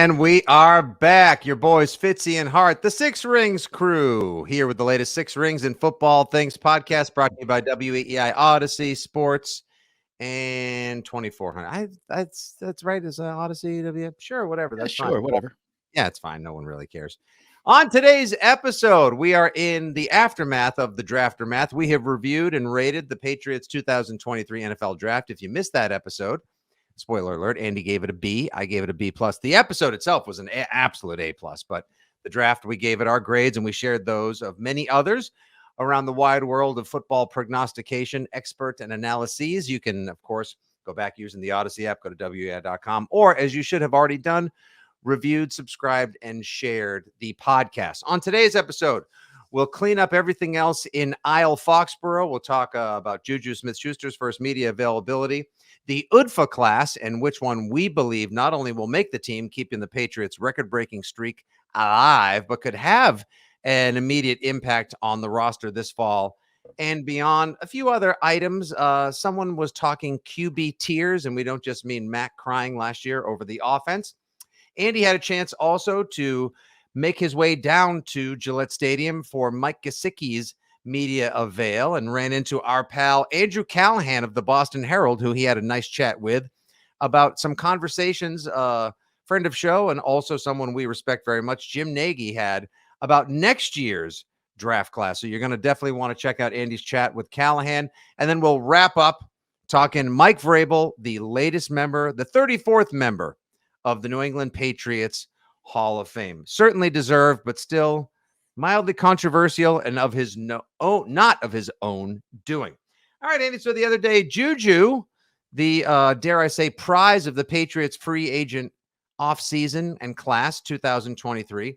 And we are back. Your boys Fitzy and Hart, the Six Rings crew, here with the latest Six Rings in Football Things podcast, brought to you by WEI Odyssey Sports and 2400. That's right. Is Odyssey? Sure, whatever. That's sure, fine. whatever. Yeah, it's fine. No one really cares. On today's episode, we are in the aftermath of the Draftermath. We have reviewed and rated the Patriots 2023 NFL Draft. If you missed that episode, spoiler alert, Andy gave it a B. I gave it a B+. The episode itself was an absolute A+, but the draft, we gave it our grades, and we shared those of many others around the wide world of football prognostication, expert, and analyses. You can, of course, go back using the Odyssey app, go to weei.com, or as you should have already done, reviewed, subscribed, and shared the podcast. On today's episode, we'll clean up everything else in Isle Foxborough. We'll talk about Juju Smith-Schuster's first media availability, the UDFA class, and which one we believe not only will make the team, keeping the Patriots' record-breaking streak alive, but could have an immediate impact on the roster this fall and beyond. A few other items. Someone was talking QB tiers, and we don't just mean Mac crying last year over the offense. Andy had a chance also to make his way down to Gillette Stadium for Mike Gesicki's media avail and ran into our pal Andrew Callahan of the Boston Herald, who he had a nice chat with about some conversations, friend of show and also someone we respect very much, Jim Nagy, had about next year's draft class. So you're going to definitely want to check out Andy's chat with Callahan. And then we'll wrap up talking Mike Vrabel, the latest member, the 34th member of the New England Patriots Hall of Fame. Certainly deserved, but still mildly controversial and of his not of his own doing. All right, Andy. So the other day, Juju, the dare I say prize of the Patriots free agent offseason and class 2023,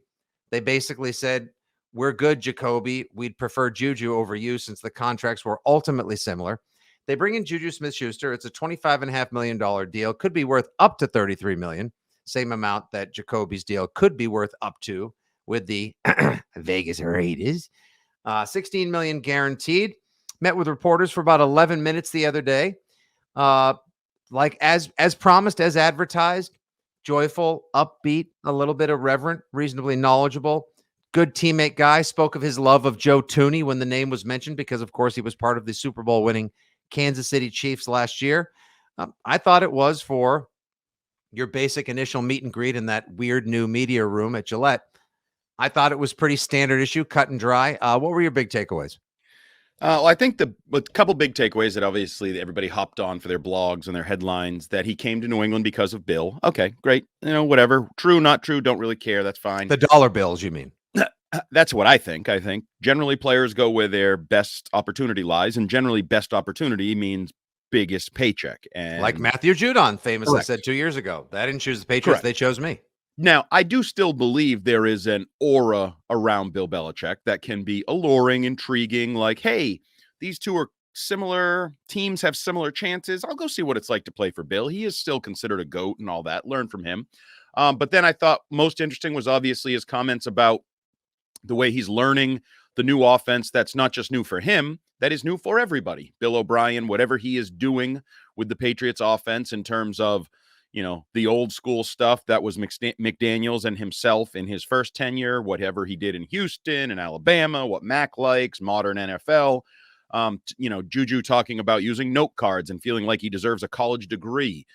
they basically said, "We're good, Jacoby. We'd prefer Juju over you since the contracts were ultimately similar." They bring in Juju Smith-Schuster. It's a $25.5 million deal. Could be worth up to $33 million. Same amount that Jacoby's deal could be worth up to with the Vegas Raiders. $16 million guaranteed. Met with reporters for about 11 minutes the other day. Like as promised, as advertised, joyful, upbeat, a little bit irreverent, reasonably knowledgeable, good teammate guy. Spoke of his love of Joe Thuney when the name was mentioned because, of course, he was part of the Super Bowl winning Kansas City Chiefs last year. I thought it was for your basic initial meet and greet in that weird new media room at Gillette. I thought it was pretty standard issue, cut and dry. What were your big takeaways? Well, I think a couple big takeaways that obviously everybody hopped on for their blogs and their headlines, that he came to New England because of Bill. Okay, great. Whatever. True, not true, don't really care. That's fine. The dollar bills, you mean? That's what I think. I think generally players go where their best opportunity lies, and generally best opportunity means biggest paycheck. And like Matthew Judon famously Correct. said 2 years ago, "They didn't choose the Patriots, Correct. They chose me." Now, I do still believe there is an aura around Bill Belichick that can be alluring, intriguing, like, hey, these two are similar, teams have similar chances. I'll go see what it's like to play for Bill. He is still considered a GOAT and all that. Learn from him. But then I thought most interesting was obviously his comments about the way he's learning the new offense that's not just new for him, that is new for everybody. Bill O'Brien, whatever he is doing with the Patriots offense in terms of, the old school stuff that was McDaniels and himself in his first tenure, whatever he did in Houston and Alabama, what Mac likes, modern NFL. Juju talking about using note cards and feeling like he deserves a college degree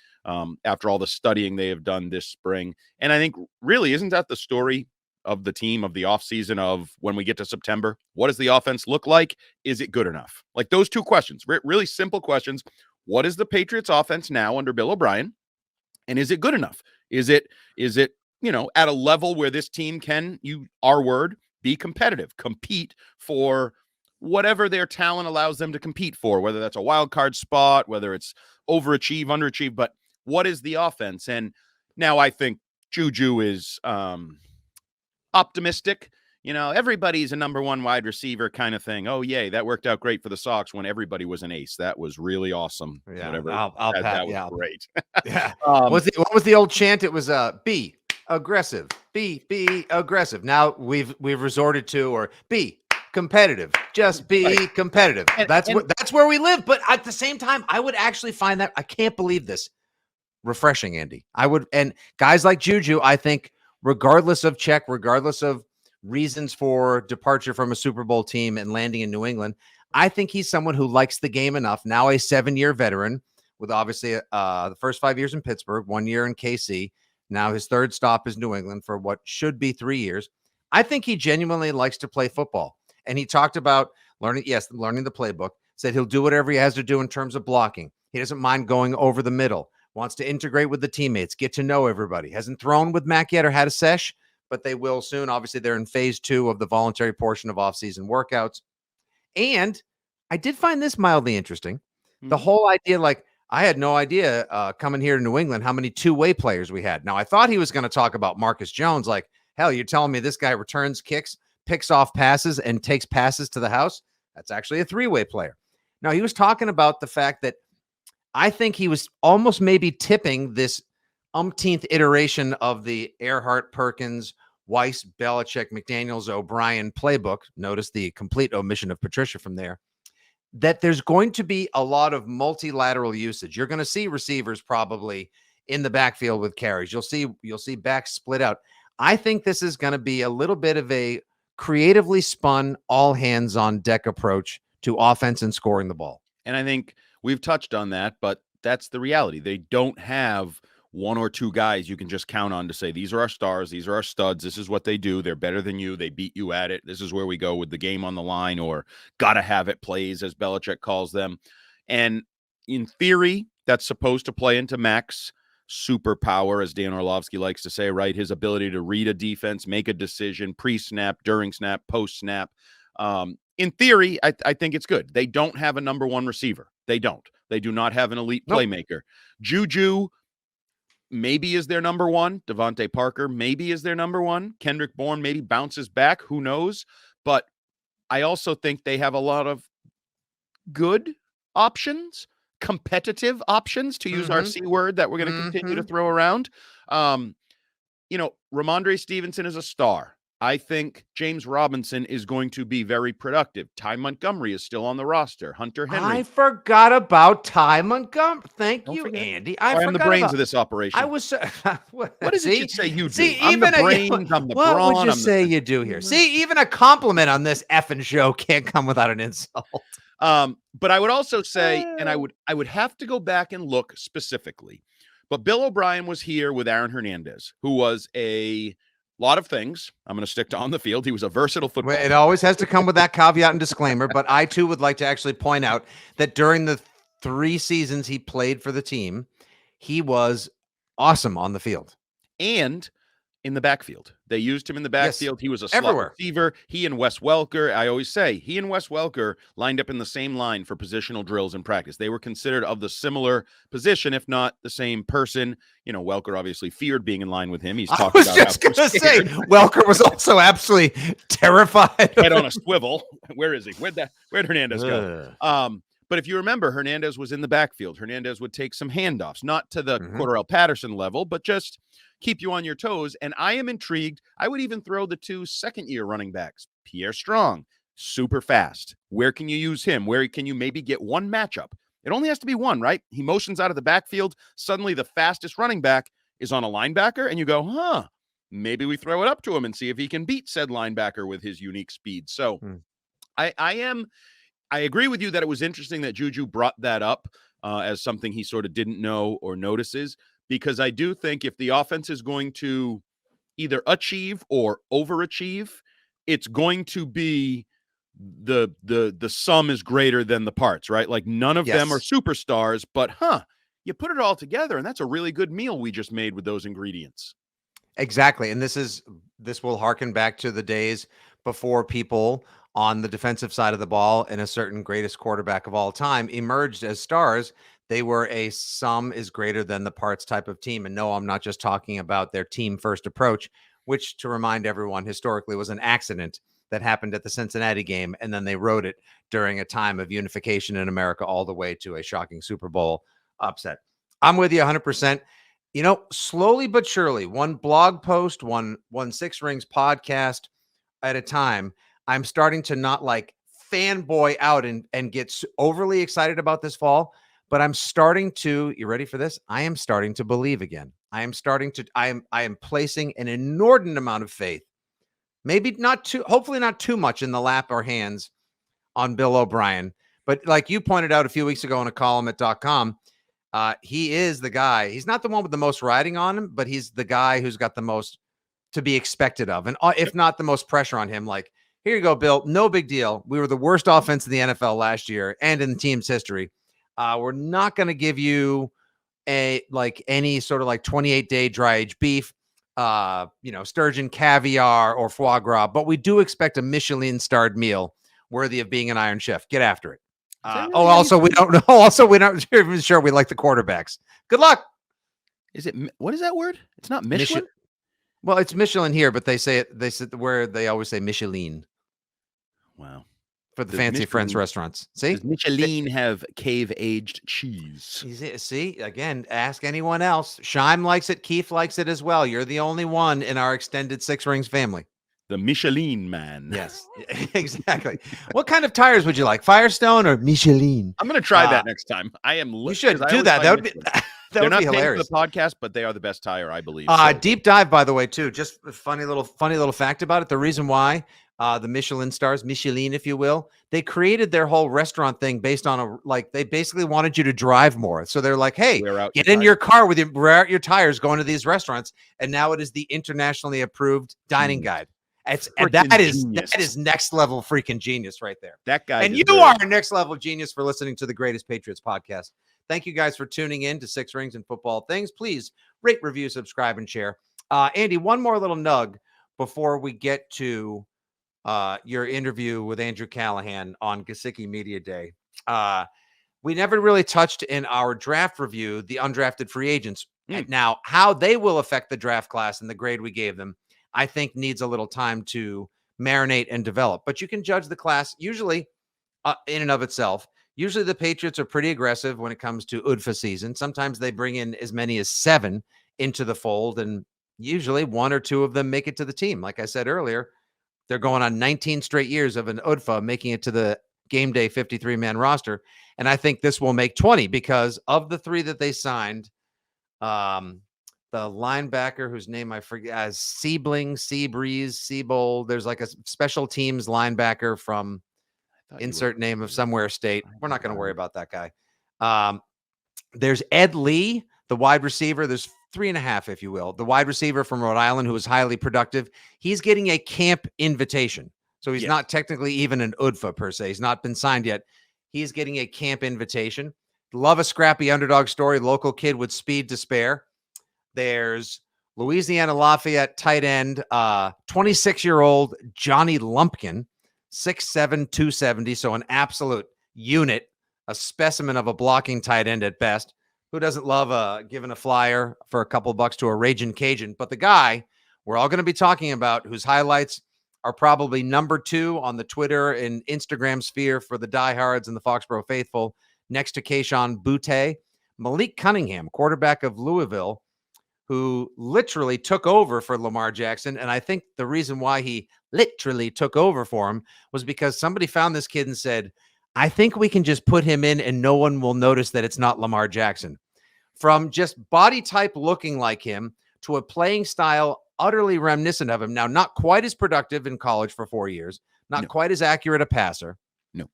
after all the studying they have done this spring. And I think really, isn't that the story of the team, of the offseason, of when we get to September? What does the offense look like? Is it good enough? Like those two questions, really simple questions. What is the Patriots offense now under Bill O'Brien? And is it good enough? Is it at a level where this team can, our word, be competitive, compete for whatever their talent allows them to compete for, whether that's a wild card spot, whether it's overachieve, underachieve, but what is the offense? And now I think Juju is optimistic. Everybody's a number one wide receiver kind of thing. Oh, yay, that worked out great for the Sox when everybody was an ace. That was really awesome. Yeah, whatever. I'll pat. That was Yeah, great. Yeah. What was the old chant? It was be aggressive, be aggressive. Now we've resorted to, or be competitive, just be competitive. That's where we live. But at the same time, I would actually find that, I can't believe this, refreshing, Andy. I would, and guys like Juju, I think, regardless of check, regardless of reasons for departure from a Super Bowl team and landing in New England, I think he's someone who likes the game enough. Now a 7-year veteran with obviously the first 5 years in Pittsburgh, 1 year in KC. Now his third stop is New England for what should be 3 years. I think he genuinely likes to play football. And he talked about learning the playbook, said he'll do whatever he has to do in terms of blocking. He doesn't mind going over the middle, wants to integrate with the teammates, get to know everybody. Hasn't thrown with Mac yet or had a sesh, but they will soon. Obviously, they're in phase 2 of the voluntary portion of offseason workouts. And I did find this mildly interesting. The whole idea, like, I had no idea coming here to New England how many two-way players we had. Now, I thought he was going to talk about Marcus Jones. Like, hell, you're telling me this guy returns kicks, picks off passes, and takes passes to the house? That's actually a three-way player. Now, he was talking about the fact that I think he was almost maybe tipping this umpteenth iteration of the Earhart, Perkins, Weiss, Belichick, McDaniels, O'Brien playbook. Notice the complete omission of Patricia from there. That there's going to be a lot of multilateral usage. You're going to see receivers probably in the backfield with carries. You'll see backs split out. I think this is going to be a little bit of a creatively spun, all hands on deck approach to offense and scoring the ball. And I think we've touched on that, but that's the reality. They don't have one or two guys you can just count on to say, these are our stars, these are our studs, this is what they do, they're better than you, they beat you at it, this is where we go with the game on the line, or gotta have it plays, as Belichick calls them. And in theory, that's supposed to play into Mac's superpower, as Dan Orlovsky likes to say, right? His ability to read a defense, make a decision, pre-snap, during snap, post-snap. In theory, I think it's good. They don't have a number one receiver. They don't. They do not have an elite playmaker. Juju maybe is their number one. Devontae Parker maybe is their number one. Kendrick Bourne maybe bounces back. Who knows? But I also think they have a lot of good options, competitive options, to use our C word that we're going to continue to throw around. Ramondre Stevenson is a star. I think James Robinson is going to be very productive. Ty Montgomery is still on the roster. Hunter Henry. I forgot about Ty Montgomery. Thank you, Andy. I'm the brains of this operation. I was. What does it say you do? See, I'm the brains. I'm the what brawn. What would you say you do here? See, even a compliment on this effing show can't come without an insult. But I would also say, and I would have to go back and look specifically, but Bill O'Brien was here with Aaron Hernandez, who was a lot of things. I'm going to stick to on the field. He was a versatile football player. It always has to come with that caveat and disclaimer, but I too would like to actually point out that during the 3 seasons he played for the team, he was awesome on the field. And in the backfield. They used him in the backfield. Yes, he was a slot receiver. He and Wes Welker, I always say, he and Wes Welker lined up in the same line for positional drills in practice. They were considered of the similar position, if not the same person. Welker obviously feared being in line with him. He's talking about. I was just going to say, Welker was also absolutely terrified. Head on a swivel. Where is he? Where'd Hernandez go? But if you remember, Hernandez was in the backfield. Hernandez would take some handoffs, not to the Cordarrelle Patterson level, but just keep you on your toes. And I am intrigued. I would even throw the 2 second-year running backs. Pierre Strong, super fast. Where can you use him? Where can you maybe get one matchup? It only has to be one, right? He motions out of the backfield. Suddenly the fastest running back is on a linebacker, and you go, maybe we throw it up to him and see if he can beat said linebacker with his unique speed. So I agree with you that it was interesting that Juju brought that up as something he sort of didn't know or notices, because I do think if the offense is going to either achieve or overachieve, it's going to be the sum is greater than the parts, right? Like none of them are superstars, but you put it all together and that's a really good meal we just made with those ingredients. Exactly. And this will harken back to the days before people on the defensive side of the ball and a certain greatest quarterback of all time emerged as stars. They were a sum is greater than the parts type of team. And no, I'm not just talking about their team first approach, which, to remind everyone, historically was an accident that happened at the Cincinnati game. And then they wrote it during a time of unification in America all the way to a shocking Super Bowl upset. I'm with you 100%. Slowly but surely, one blog post, one Six Rings podcast at a time, I'm starting to not like fanboy out and get overly excited about this fall. but I'm starting to, you ready for this? I am starting to believe again. I am placing an inordinate amount of faith, maybe not too, hopefully not too much in the lap or hands on Bill O'Brien. But like you pointed out a few weeks ago in a column at .com, he is the guy. He's not the one with the most riding on him, but he's the guy who's got the most to be expected of. And if not the most pressure on him, like, here you go, Bill, no big deal. We were the worst offense in the NFL last year and in the team's history. We're not going to give you any sort of like 28-day dry aged beef, sturgeon, caviar, or foie gras, but we do expect a Michelin-starred meal worthy of being an Iron Chef. Get after it. Also, we don't know. Also, we're not even sure we like the quarterbacks. Good luck. What is that word? It's not Michelin. Well, it's Michelin here, but they say where they always say Michelin. Wow. For the fancy French restaurants. See? Does Michelin have cave-aged cheese? See, again, ask anyone else. Scheim likes it. Keith likes it as well. You're the only one in our extended Six Rings family. The Michelin man. Yes, exactly. What kind of tires would you like? Firestone or Michelin? I'm going to try that next time. I am. You should do that. That would be... That would be hilarious. For the podcast, but they are the best tire, I believe. Deep dive, by the way, too. Just a funny little fact about it. The reason why the Michelin stars, Michelin, if you will, they created their whole restaurant thing based on they basically wanted you to drive more. So they're like, hey, get in your car with wear out your tires going to these restaurants, and now it is the internationally approved dining guide. That is next level freaking genius right there. That guy, and you are next level genius for listening to the Greatest Patriots podcast. Thank you guys for tuning in to Six Rings and Football Things. Please rate, review, subscribe, and share. Andy, one more little nug before we get to your interview with Andrew Callahan on Gesicki Media Day. We never really touched in our draft review the undrafted free agents. Now, how they will affect the draft class and the grade we gave them, I think needs a little time to marinate and develop. But you can judge the class usually in and of itself. Usually the Patriots are pretty aggressive when it comes to UDFA season. Sometimes they bring in as many as 7 into the fold, and usually 1 or 2 of them make it to the team. Like I said earlier, they're going on 19 straight years of an UDFA making it to the game day 53-man roster. And I think this will make 20 because of the 3 that they signed, the linebacker whose name I forget, as Seabold. There's like a special teams linebacker from insert name of somewhere state. We're not going to worry about that guy. There's Ed Lee, the wide receiver. There's 3.5, if you will. The wide receiver from Rhode Island who is highly productive. He's getting a camp invitation. So he's not technically even an UDFA per se. He's not been signed yet. He's getting a camp invitation. Love a scrappy underdog story. Local kid with speed to spare. There's Louisiana Lafayette tight end, 26-year-old Johnny Lumpkin, 6'7", 270. So an absolute unit, a specimen of a blocking tight end at best. Who doesn't love giving a flyer for a couple bucks to a Ragin' Cajun? But the guy we're all going to be talking about, whose highlights are probably number 2 on the Twitter and Instagram sphere for the diehards and the Foxborough faithful, next to Kayshon Boutte, Malik Cunningham, quarterback of Louisville, who literally took over for Lamar Jackson. And I think the reason why he literally took over for him was because somebody found this kid and said, I think we can just put him in and no one will notice that it's not Lamar Jackson. From just body type looking like him to a playing style utterly reminiscent of him. Now, not quite as productive in college for 4 years, not quite as accurate a passer. No.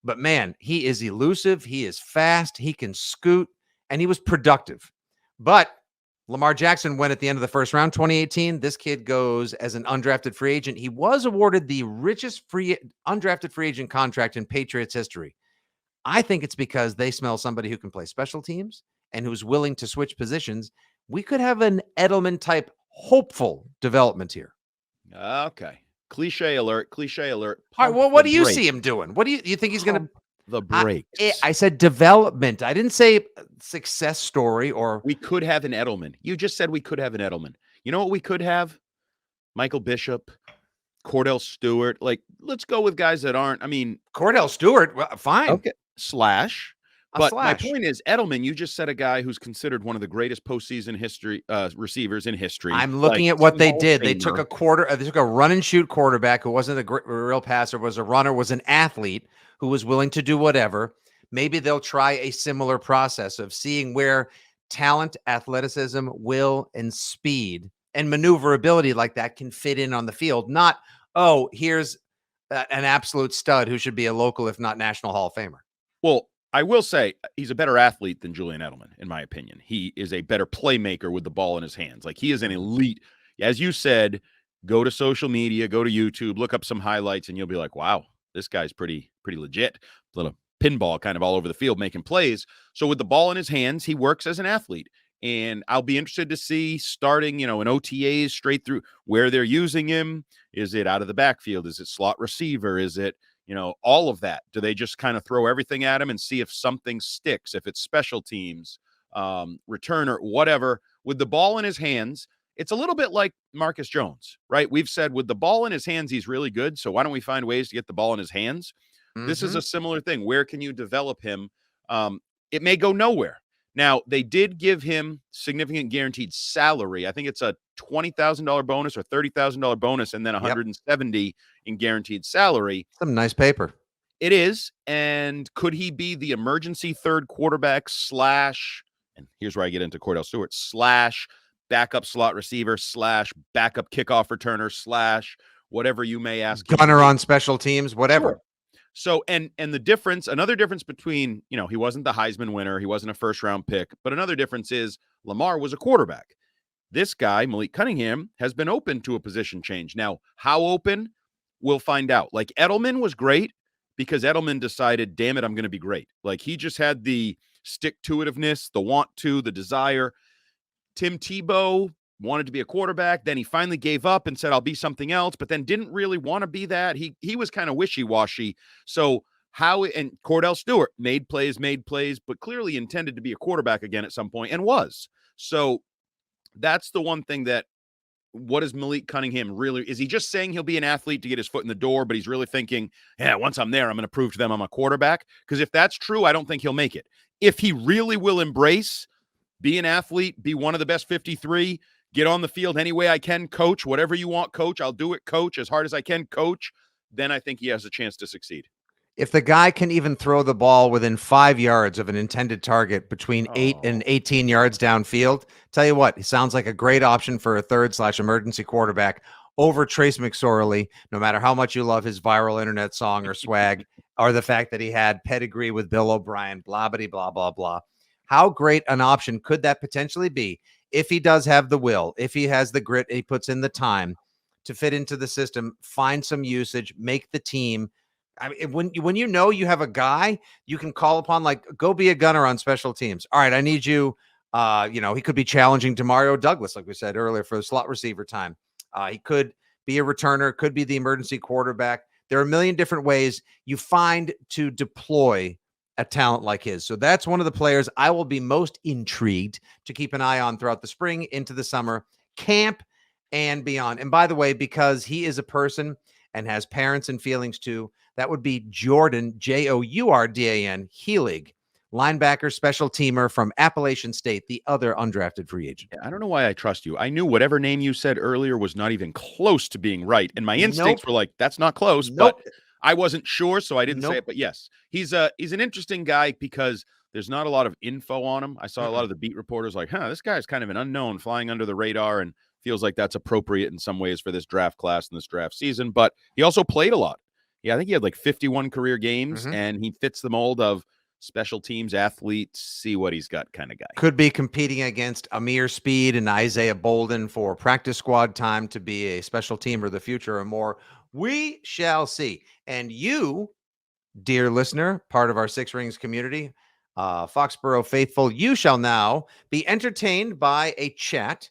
But man, he is elusive. He is fast. He can scoot, and he was productive. But Lamar Jackson went at the end of the first round, 2018. This kid goes as an undrafted free agent. He was awarded the richest undrafted free agent contract in Patriots history. I think it's because they smell somebody who can play special teams and who's willing to switch positions. We could have an Edelman type hopeful development here. Okay. Cliche alert. Cliche alert. All right. Well, what do you see him doing? What do you think he's going to? The breaks. I said development. I didn't say success story or. We could have an Edelman. You just said we could have an Edelman. You know what we could have? Michael Bishop, Cordell Stewart. Like, let's go with guys that aren't. I mean, Cordell Stewart. Well, fine. Okay. Slash. But my point is, Edelman, you just said a guy who's considered one of the greatest postseason history receivers in history. I'm looking at what they did. They took they took a run and shoot quarterback who wasn't a real passer, was a runner, was an athlete who was willing to do whatever. maybe they'll try a similar process of seeing where talent, athleticism, will, and speed and maneuverability like that can fit in on the field. Not, oh, here's an absolute stud who should be a local, if not national Hall of Famer. Well, I will say he's a better athlete than Julian Edelman, in my opinion. He is a better playmaker with the ball in his hands. Like, he is an elite. As you said, go to social media, go to YouTube, look up some highlights, and you'll be like, wow, this guy's pretty legit. Little pinball kind of all over the field making plays. So with the ball in his hands, he works as an athlete. And I'll be interested to see starting, in OTAs straight through where they're using him. Is it out of the backfield? Is it slot receiver? Is it, all of that? Do they just kind of throw everything at him and see if something sticks? If it's special teams, returner, whatever. With the ball in his hands, it's a little bit like Marcus Jones, right? We've said with the ball in his hands, he's really good. So why don't we find ways to get the ball in his hands? This is a similar thing. Where can you develop him? It may go nowhere. Now, they did give him significant guaranteed salary. I think it's a $20,000 bonus or $30,000 bonus, and then $170 in guaranteed salary. Some nice paper. It is. And could he be the emergency third quarterback / and here's where I get into Cordell Stewart / backup slot receiver / backup kickoff returner / whatever you may ask. Gunner on special teams, whatever. Sure. So, and the difference, another difference between, he wasn't the Heisman winner, he wasn't a first round pick, but another difference is Lamar was a quarterback. This guy, Malik Cunningham, has been open to a position change. Now, how open? We'll find out. Like, Edelman was great because Edelman decided, damn it, I'm going to be great. Like, he just had the stick-to-itiveness, the want to, the desire. Tim Tebow wanted to be a quarterback. Then he finally gave up and said, I'll be something else, but then didn't really want to be that. He was kind of wishy-washy. So and Cordell Stewart made plays, but clearly intended to be a quarterback again at some point and was. So that's the one thing that, what is Malik Cunningham really? Is he just saying he'll be an athlete to get his foot in the door, but he's really thinking, yeah, once I'm there, I'm going to prove to them I'm a quarterback? Because if that's true, I don't think he'll make it. If he really will embrace, be an athlete, be one of the best 53, get on the field any way I can, coach, whatever you want, coach, I'll do it, coach, as hard as I can, coach, then I think he has a chance to succeed. If the guy can even throw the ball within 5 yards of an intended target between 8 and 18 yards downfield, tell you what, he sounds like a great option for a third / emergency quarterback over Trace McSorley, no matter how much you love his viral internet song or swag, or the fact that he had pedigree with Bill O'Brien, blah, blah, blah, blah, blah. How great an option could that potentially be if he does have the will, if he has the grit, he puts in the time to fit into the system, find some usage, make the team. I mean, when you have a guy you can call upon, like, go be a gunner on special teams. All right, I need you. He could be challenging Demario Douglas, like we said earlier, for the slot receiver time. He could be a returner, could be the emergency quarterback. There are a million different ways you find to deploy a talent like his. So that's one of the players I will be most intrigued to keep an eye on throughout the spring, into the summer, camp, and beyond. And by the way, because he is a person and has parents and feelings too, that would be Jordan, Jourdan Heelig, linebacker, special teamer from Appalachian State, the other undrafted free agent. I don't know why I trust you. I knew whatever name you said earlier was not even close to being right. And my instincts were like, that's not close, but I wasn't sure, so I didn't say it. But yes, he's an interesting guy because there's not a lot of info on him. I saw a lot of the beat reporters like, this guy's kind of an unknown, flying under the radar, and feels like that's appropriate in some ways for this draft class and this draft season. But he also played a lot. Yeah, I think he had like 51 career games, and he fits the mold of special teams athlete, see what he's got kind of guy. Could be competing against Amir Speed and Isaiah Bolden for practice squad time to be a special teamer of the future or more. We shall see. And you, dear listener, part of our Six Rings community, Foxborough faithful, you shall now be entertained by a chat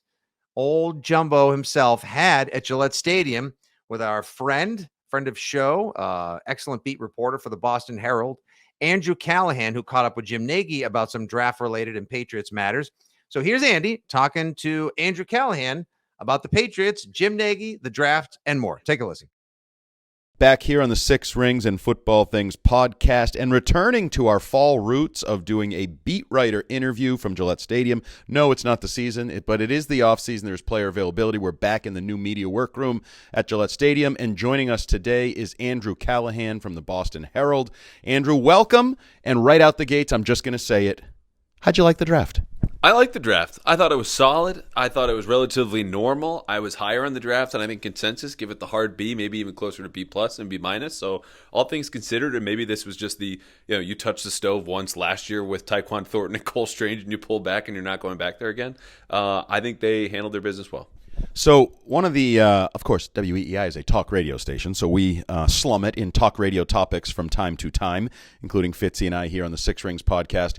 old Jumbo himself had at Gillette Stadium with our friend of show, excellent beat reporter for the Boston Herald, Andrew Callahan, who caught up with Jim Nagy about some draft-related and Patriots matters. So here's Andy talking to Andrew Callahan about the Patriots, Jim Nagy, the draft, and more. Take a listen. Back here on the Six Rings and Football Things podcast, and returning to our fall roots of doing a beat writer interview from Gillette Stadium. No, it's not the season, but it is the offseason. There's player availability. We're back in the new media workroom at Gillette Stadium, and joining us today is Andrew Callahan from the Boston Herald. Andrew, welcome, and right out the gates, I'm just going to say it. How'd you like the draft? I like the draft. I thought it was solid. I thought it was relatively normal. I was higher on the draft, and I think consensus give it the hard B, maybe even closer to B plus and B minus. So all things considered, and maybe this was just you touched the stove once last year with Tyquan Thornton and Cole Strange, and you pull back and you're not going back there again. I think they handled their business well. So one of the, of course, WEEI is a talk radio station, so we slum it in talk radio topics from time to time, including Fitzy and I here on the Six Rings podcast.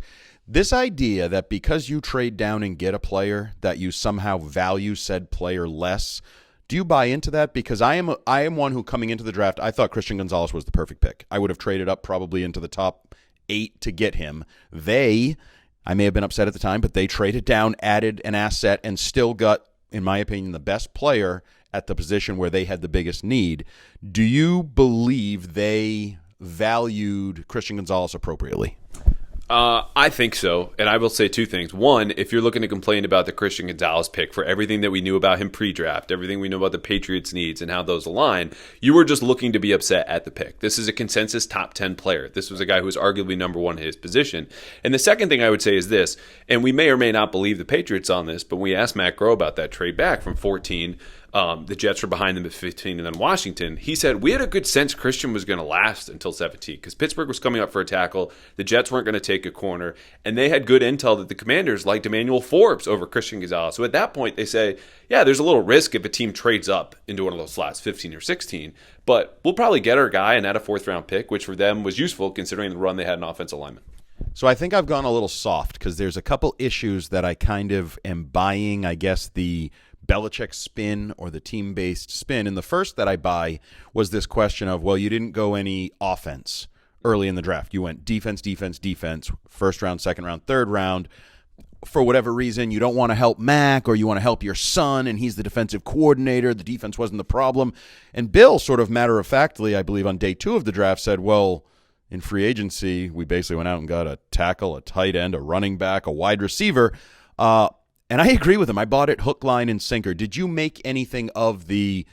This idea that because you trade down and get a player that you somehow value said player less, do you buy into that? Because I am one who, coming into the draft, I thought Christian Gonzalez was the perfect pick. I would have traded up probably into the top 8 to get him. I may have been upset at the time, but they traded down, added an asset, and still got, in my opinion, the best player at the position where they had the biggest need. Do you believe they valued Christian Gonzalez appropriately? I think so, and I will say two things. One, if you're looking to complain about the Christian Gonzalez pick for everything that we knew about him pre-draft, everything we know about the Patriots' needs and how those align, you were just looking to be upset at the pick. This is a consensus top 10 player. This was a guy who was arguably number one in his position. And the second thing I would say is this, and we may or may not believe the Patriots on this, but when we asked Matt Groh about that trade back from 14, the Jets were behind them at 15, and then Washington. He said, we had a good sense Christian was going to last until 17 because Pittsburgh was coming up for a tackle. The Jets weren't going to take a corner, and they had good intel that the Commanders liked Emmanuel Forbes over Christian Gonzalez. So at that point, they say, yeah, there's a little risk if a team trades up into one of those slots, 15 or 16, but we'll probably get our guy and add a fourth-round pick, which for them was useful considering the run they had in offensive lineman. So I think I've gone a little soft because there's a couple issues that I kind of am buying, I guess, the Belichick spin or the team-based spin. And the first that I buy was this question of, well, you didn't go any offense early in the draft. You went defense, defense, defense, first round, second round, third round. For whatever reason, you don't want to help Mac or you want to help your son, and he's the defensive coordinator. The defense wasn't the problem. And Bill sort of matter-of-factly, I believe on day 2 of the draft, said, well, in free agency, we basically went out and got a tackle, a tight end, a running back, a wide receiver. And I agree with him. I bought it hook, line, and sinker. Did you make anything of the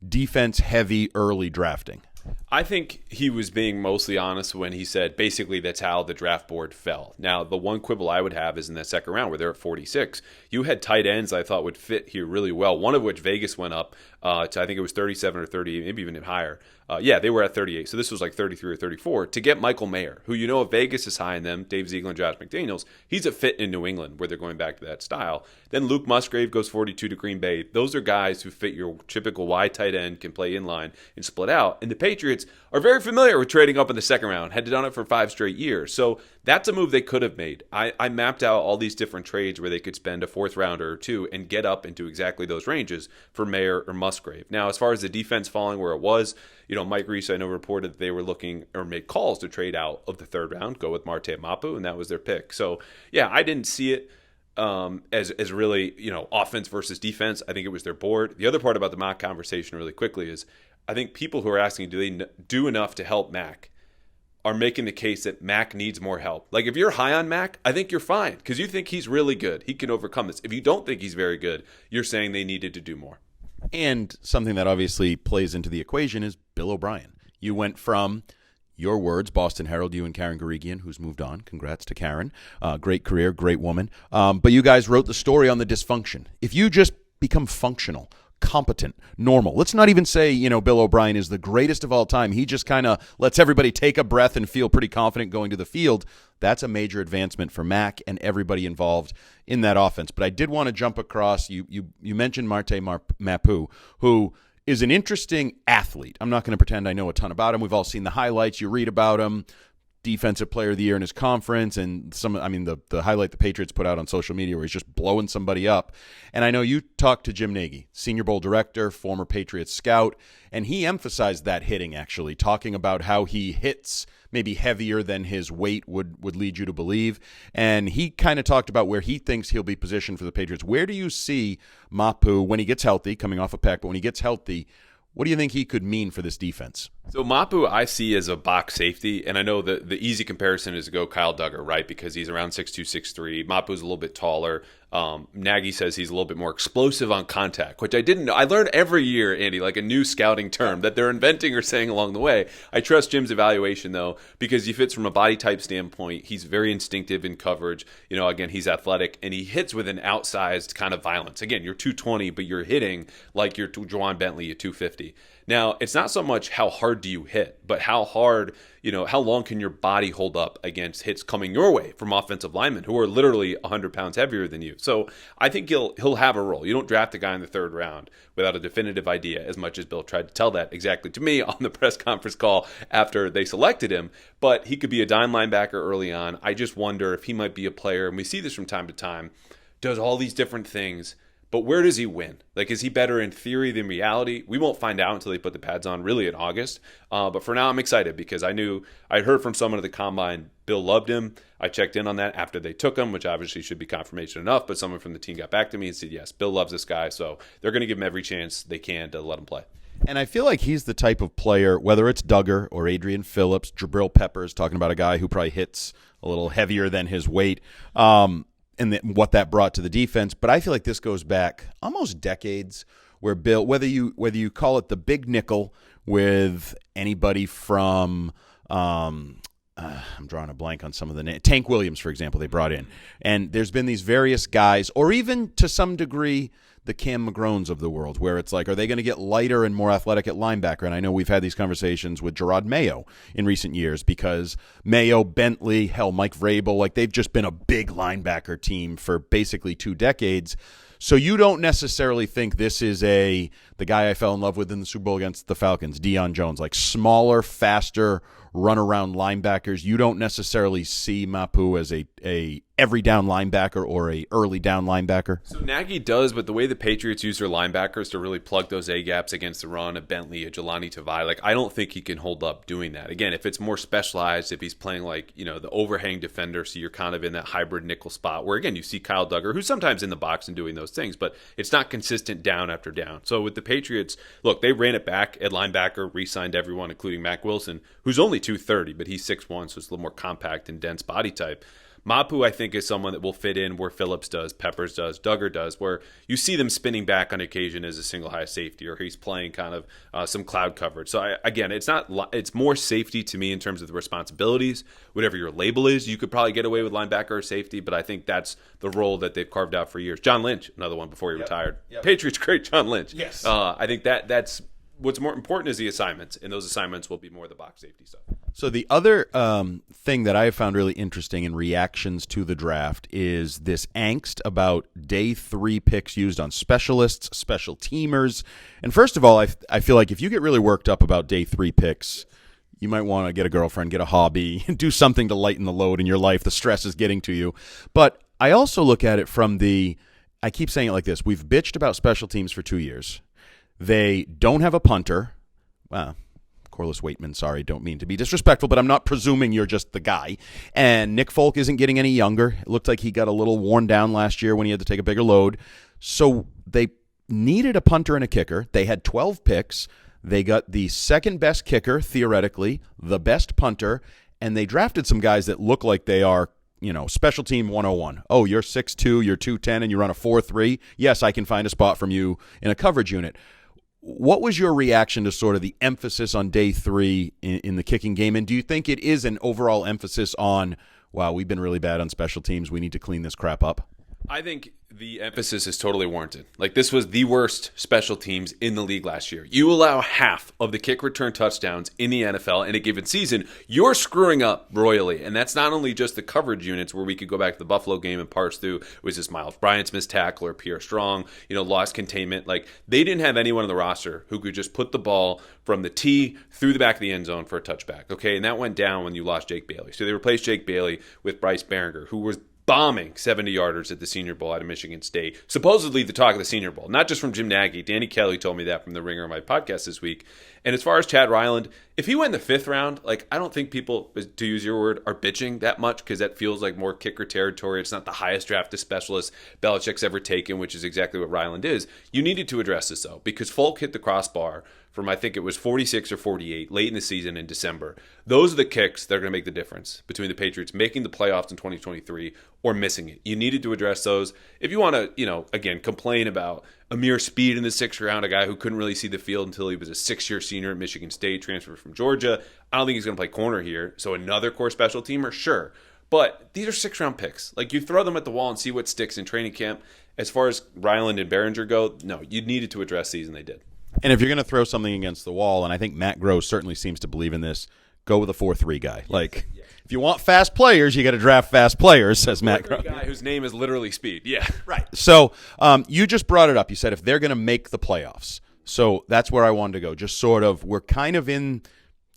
defense-heavy early drafting? I think he was being mostly honest when he said basically that's how the draft board fell. Now, the one quibble I would have is in that second round where they're at 46. You had tight ends I thought would fit here really well, one of which Vegas went up to, I think it was 37 or 30, maybe even higher. They were at 38, so this was like 33 or 34, to get Michael Mayer, who if Vegas is high in them, Dave Ziegler and Josh McDaniels, he's a fit in New England where they're going back to that style. Then Luke Musgrave goes 42 to Green Bay. Those are guys who fit your typical wide tight end, can play inline and split out. And the Patriots are very familiar with trading up in the second round, had done it for 5 straight years. So that's a move they could have made. I mapped out all these different trades where they could spend a fourth rounder or two and get up into exactly those ranges for Mayer or Musgrave. Now, as far as the defense falling where it was, Mike Reese, I know, reported that they were looking or made calls to trade out of the third round, go with Marte Mapu, and that was their pick. So, yeah, I didn't see it as really, offense versus defense. I think it was their board. The other part about the mock conversation really quickly is I think people who are asking, do they do enough to help Mac, are making the case that Mac needs more help. Like, if you're high on Mac, I think you're fine because you think he's really good. He can overcome this. If you don't think he's very good, you're saying they needed to do more. And something that obviously plays into the equation is Bill O'Brien. You went from, your words, Boston Herald, you and Karen Garigian, who's moved on. Congrats to Karen. Great career, great woman. But you guys wrote the story on the dysfunction. If you just become functional, competent, normal. Let's not even say, Bill O'Brien is the greatest of all time. He just kind of lets everybody take a breath and feel pretty confident going to the field. That's a major advancement for Mac and everybody involved in that offense. But I did want to jump across. You mentioned Marte Mapu, who is an interesting athlete. I'm not going to pretend I know a ton about him. We've all seen the highlights. You read about him. Defensive Player of the Year in his conference, and the highlight the Patriots put out on social media where he's just blowing somebody up. And I know you talked to Jim Nagy, Senior Bowl director, former Patriots scout, and he emphasized that hitting, actually, talking about how he hits maybe heavier than his weight would lead you to believe. And he kind of talked about where he thinks he'll be positioned for the Patriots. Where do you see Mapu when he gets healthy, coming off a pec, but when he gets healthy, what do you think he could mean for this defense? So Mapu I see as a box safety, and I know the easy comparison is to go Kyle Duggar, right? Because he's around 6'2", 6'3". Mapu's a little bit taller. Nagy says he's a little bit more explosive on contact, which I didn't know. I learn every year, Andy, like a new scouting term that they're inventing or saying along the way. I trust Jim's evaluation, though, because he fits from a body type standpoint. He's very instinctive in coverage. Again, he's athletic, and he hits with an outsized kind of violence. Again, you're 220, but you're hitting like you're Juwan Bentley at 250. Now, it's not so much how hard do you hit, but how hard, how long can your body hold up against hits coming your way from offensive linemen who are literally 100 pounds heavier than you. So I think he'll have a role. You don't draft a guy in the third round without a definitive idea, as much as Bill tried to tell that exactly to me on the press conference call after they selected him. But he could be a dime linebacker early on. I just wonder if he might be a player, and we see this from time to time, does all these different things. But where does he win? Like, is he better in theory than reality? We won't find out until they put the pads on really in August. But for now, I'm excited because I'd heard from someone at the Combine, Bill loved him. I checked in on that after they took him, which obviously should be confirmation enough. But someone from the team got back to me and said, yes, Bill loves this guy. So they're going to give him every chance they can to let him play. And I feel like he's the type of player, whether it's Duggar or Adrian Phillips, Jabril Peppers, talking about a guy who probably hits a little heavier than his weight. And what that brought to the defense. But I feel like this goes back almost decades where Bill, whether you call it the big nickel with anybody from I'm drawing a blank on some of the names. Tank Williams, for example, they brought in. And there's been these various guys, or even to some degree the Cam McGrones of the world, where it's like, are they going to get lighter and more athletic at linebacker? And I know we've had these conversations with Gerard Mayo in recent years because Mayo, Bentley, Mike Vrabel, like they've just been a big linebacker team for basically 2 decades. So you don't necessarily think this is the guy I fell in love with in the Super Bowl against the Falcons, Deion Jones, like smaller, faster, run-around linebackers. You don't necessarily see Mapu as a every down linebacker or a early down linebacker. So Nagy does, but the way the Patriots use their linebackers to really plug those A-gaps against the run, a Bentley, a Jelani Tavai, like I don't think he can hold up doing that. Again, if it's more specialized, if he's playing like, the overhang defender, so you're kind of in that hybrid nickel spot where, again, you see Kyle Duggar, who's sometimes in the box and doing those things, but it's not consistent down after down. So with the Patriots, look, they ran it back at linebacker, re-signed everyone, including Mac Wilson, who's only 230, but he's 6'1", so it's a little more compact and dense body type. Mapu, I think, is someone that will fit in where Phillips does, Peppers does, Duggar does, where you see them spinning back on occasion as a single high safety, or he's playing kind of some cloud coverage. So again, it's more safety to me in terms of the responsibilities. Whatever your label is, you could probably get away with linebacker or safety, but I think that's the role that they've carved out for years. John Lynch, another one before he retired. Yep. Patriots great, John Lynch. Yes. I think that's what's more important is the assignments, and those assignments will be more the box safety stuff. So the other thing that I have found really interesting in reactions to the draft is this angst about day 3 picks used on specialists, special teamers. And first of all, I feel like if you get really worked up about day 3 picks, you might want to get a girlfriend, get a hobby, do something to lighten the load in your life. The stress is getting to you. But I also look at it from I keep saying it like this. We've bitched about special teams for 2 years. They don't have a punter. Well, Corliss Waitman, sorry, don't mean to be disrespectful, but I'm not presuming you're just the guy. And Nick Folk isn't getting any younger. It looked like he got a little worn down last year when he had to take a bigger load. So they needed a punter and a kicker. They had 12 picks. They got the second best kicker, theoretically, the best punter, and they drafted some guys that look like they are, special team 101. Oh, you're 6'2", you're 210, and you run a 4.3. Yes, I can find a spot from you in a coverage unit. What was your reaction to sort of the emphasis on day 3 in the kicking game? And do you think it is an overall emphasis on, wow, we've been really bad on special teams, we need to clean this crap up? I think the emphasis is totally warranted. Like, this was the worst special teams in the league last year. You allow half of the kick return touchdowns in the NFL in a given season, you're screwing up royally. And that's not only just the coverage units where we could go back to the Buffalo game and parse through, was this Miles Bryant's missed tackle or Pierre Strong, lost containment. Like, they didn't have anyone on the roster who could just put the ball from the tee through the back of the end zone for a touchback. Okay, and that went down when you lost Jake Bailey. So they replaced Jake Bailey with Bryce Behringer, who was bombing 70-yarders at the Senior Bowl out of Michigan State. Supposedly the talk of the Senior Bowl, not just from Jim Nagy. Danny Kelly told me that from the Ringer on my podcast this week. And as far as Chad Ryland, if he went in the 5th round, like, I don't think people, to use your word, are bitching that much, because that feels like more kicker territory. It's not the highest drafted specialist Belichick's ever taken, which is exactly what Ryland is. You needed to address this, though, because Folk hit the crossbar from, I think it was 46 or 48 late in the season in December. Those are the kicks that are going to make the difference between the Patriots making the playoffs in 2023 or missing it. You needed to address those. If you want to, again, complain about Amir Speed in the 6th round, a guy who couldn't really see the field until he was a 6-year senior at Michigan State, transferred from Georgia. I don't think he's going to play corner here. So another core special teamer, sure. But these are 6th-round picks. Like, you throw them at the wall and see what sticks in training camp. As far as Ryland and Behringer go, no, you needed to address these, and they did. And if you're going to throw something against the wall, and I think Matt Gross certainly seems to believe in this, go with a 4-3 guy. Yes. If you want fast players, you got to draft fast players, says Matt Gross. Guy whose name is literally Speed. Yeah. Right. So you just brought it up. You said if they're going to make the playoffs. So that's where I wanted to go. Just sort of, we're kind of in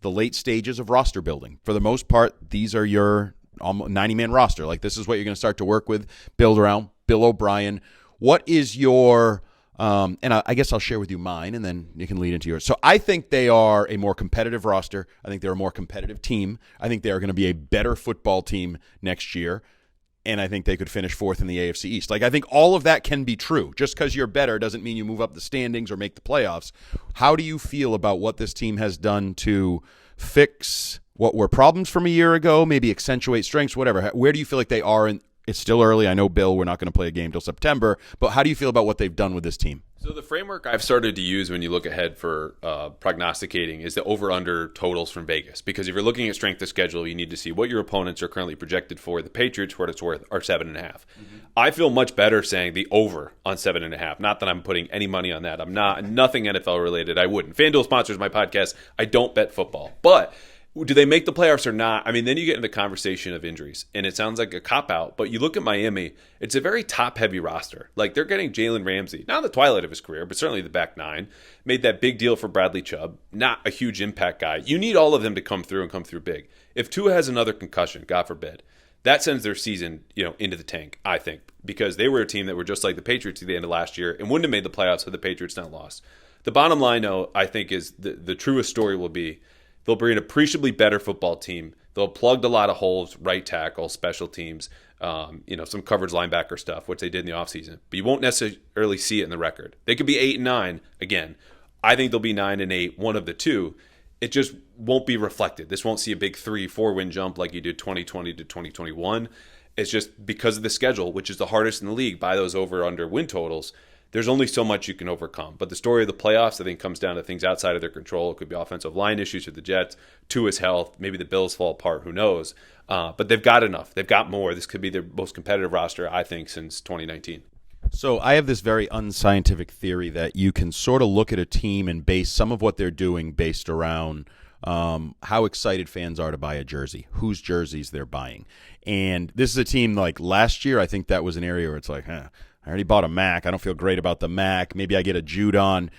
the late stages of roster building. For the most part, these are your 90-man roster. Like, this is what you're going to start to work with, build around. Bill O'Brien. What is your and I guess I'll share with you mine, and then you can lead into yours. So I think they are a more competitive roster. I think they're a more competitive team. I think they are going to be a better football team next year, and I think they could finish 4th in the AFC East. Like, I think all of that can be true. Just because you're better doesn't mean you move up the standings or make the playoffs. How do you feel about what this team has done to fix what were problems from a year ago, maybe accentuate strengths, whatever? Where do you feel like they are in? It's still early. I know, Bill, we're not going to play a game till September, but how do you feel about what they've done with this team? So the framework I've started to use when you look ahead for prognosticating is the over-under totals from Vegas. Because if you're looking at strength of schedule, you need to see what your opponents are currently projected for. The Patriots, for what it's worth, are 7.5. I feel much better saying the over on 7.5. Not that I'm putting any money on that. I'm not. Nothing NFL related. I wouldn't. FanDuel sponsors my podcast. I don't bet football. But do they make the playoffs or not? I mean, then you get into the conversation of injuries, and it sounds like a cop-out, but you look at Miami, it's a very top-heavy roster. Like, they're getting Jalen Ramsey, not in the twilight of his career, but certainly the back 9. Made that big deal for Bradley Chubb, not a huge impact guy. You need all of them to come through and come through big. If Tua has another concussion, God forbid, that sends their season, into the tank, I think, because they were a team that were just like the Patriots at the end of last year and wouldn't have made the playoffs had the Patriots not lost. The bottom line, though, I think is the truest story will be they'll bring an appreciably better football team. They'll have plugged a lot of holes, right tackle, special teams, some coverage linebacker stuff, which they did in the offseason. But you won't necessarily see it in the record. They could be 8-9 again. I think they'll be 9-8, one of the two. It just won't be reflected. This won't see a big 3-4 win jump like you did 2020 to 2021. It's just because of the schedule, which is the hardest in the league by those over-under win totals. There's only so much you can overcome. But the story of the playoffs, I think, comes down to things outside of their control. It could be offensive line issues with the Jets, Tua's health, maybe the Bills fall apart, who knows. But they've got enough. They've got more. This could be their most competitive roster, I think, since 2019. So I have this very unscientific theory that you can sort of look at a team and base some of what they're doing based around how excited fans are to buy a jersey, whose jerseys they're buying. And this is a team like last year, I think that was an area where it's like, I already bought a Mac. I don't feel great about the Mac. Maybe I get a Judon.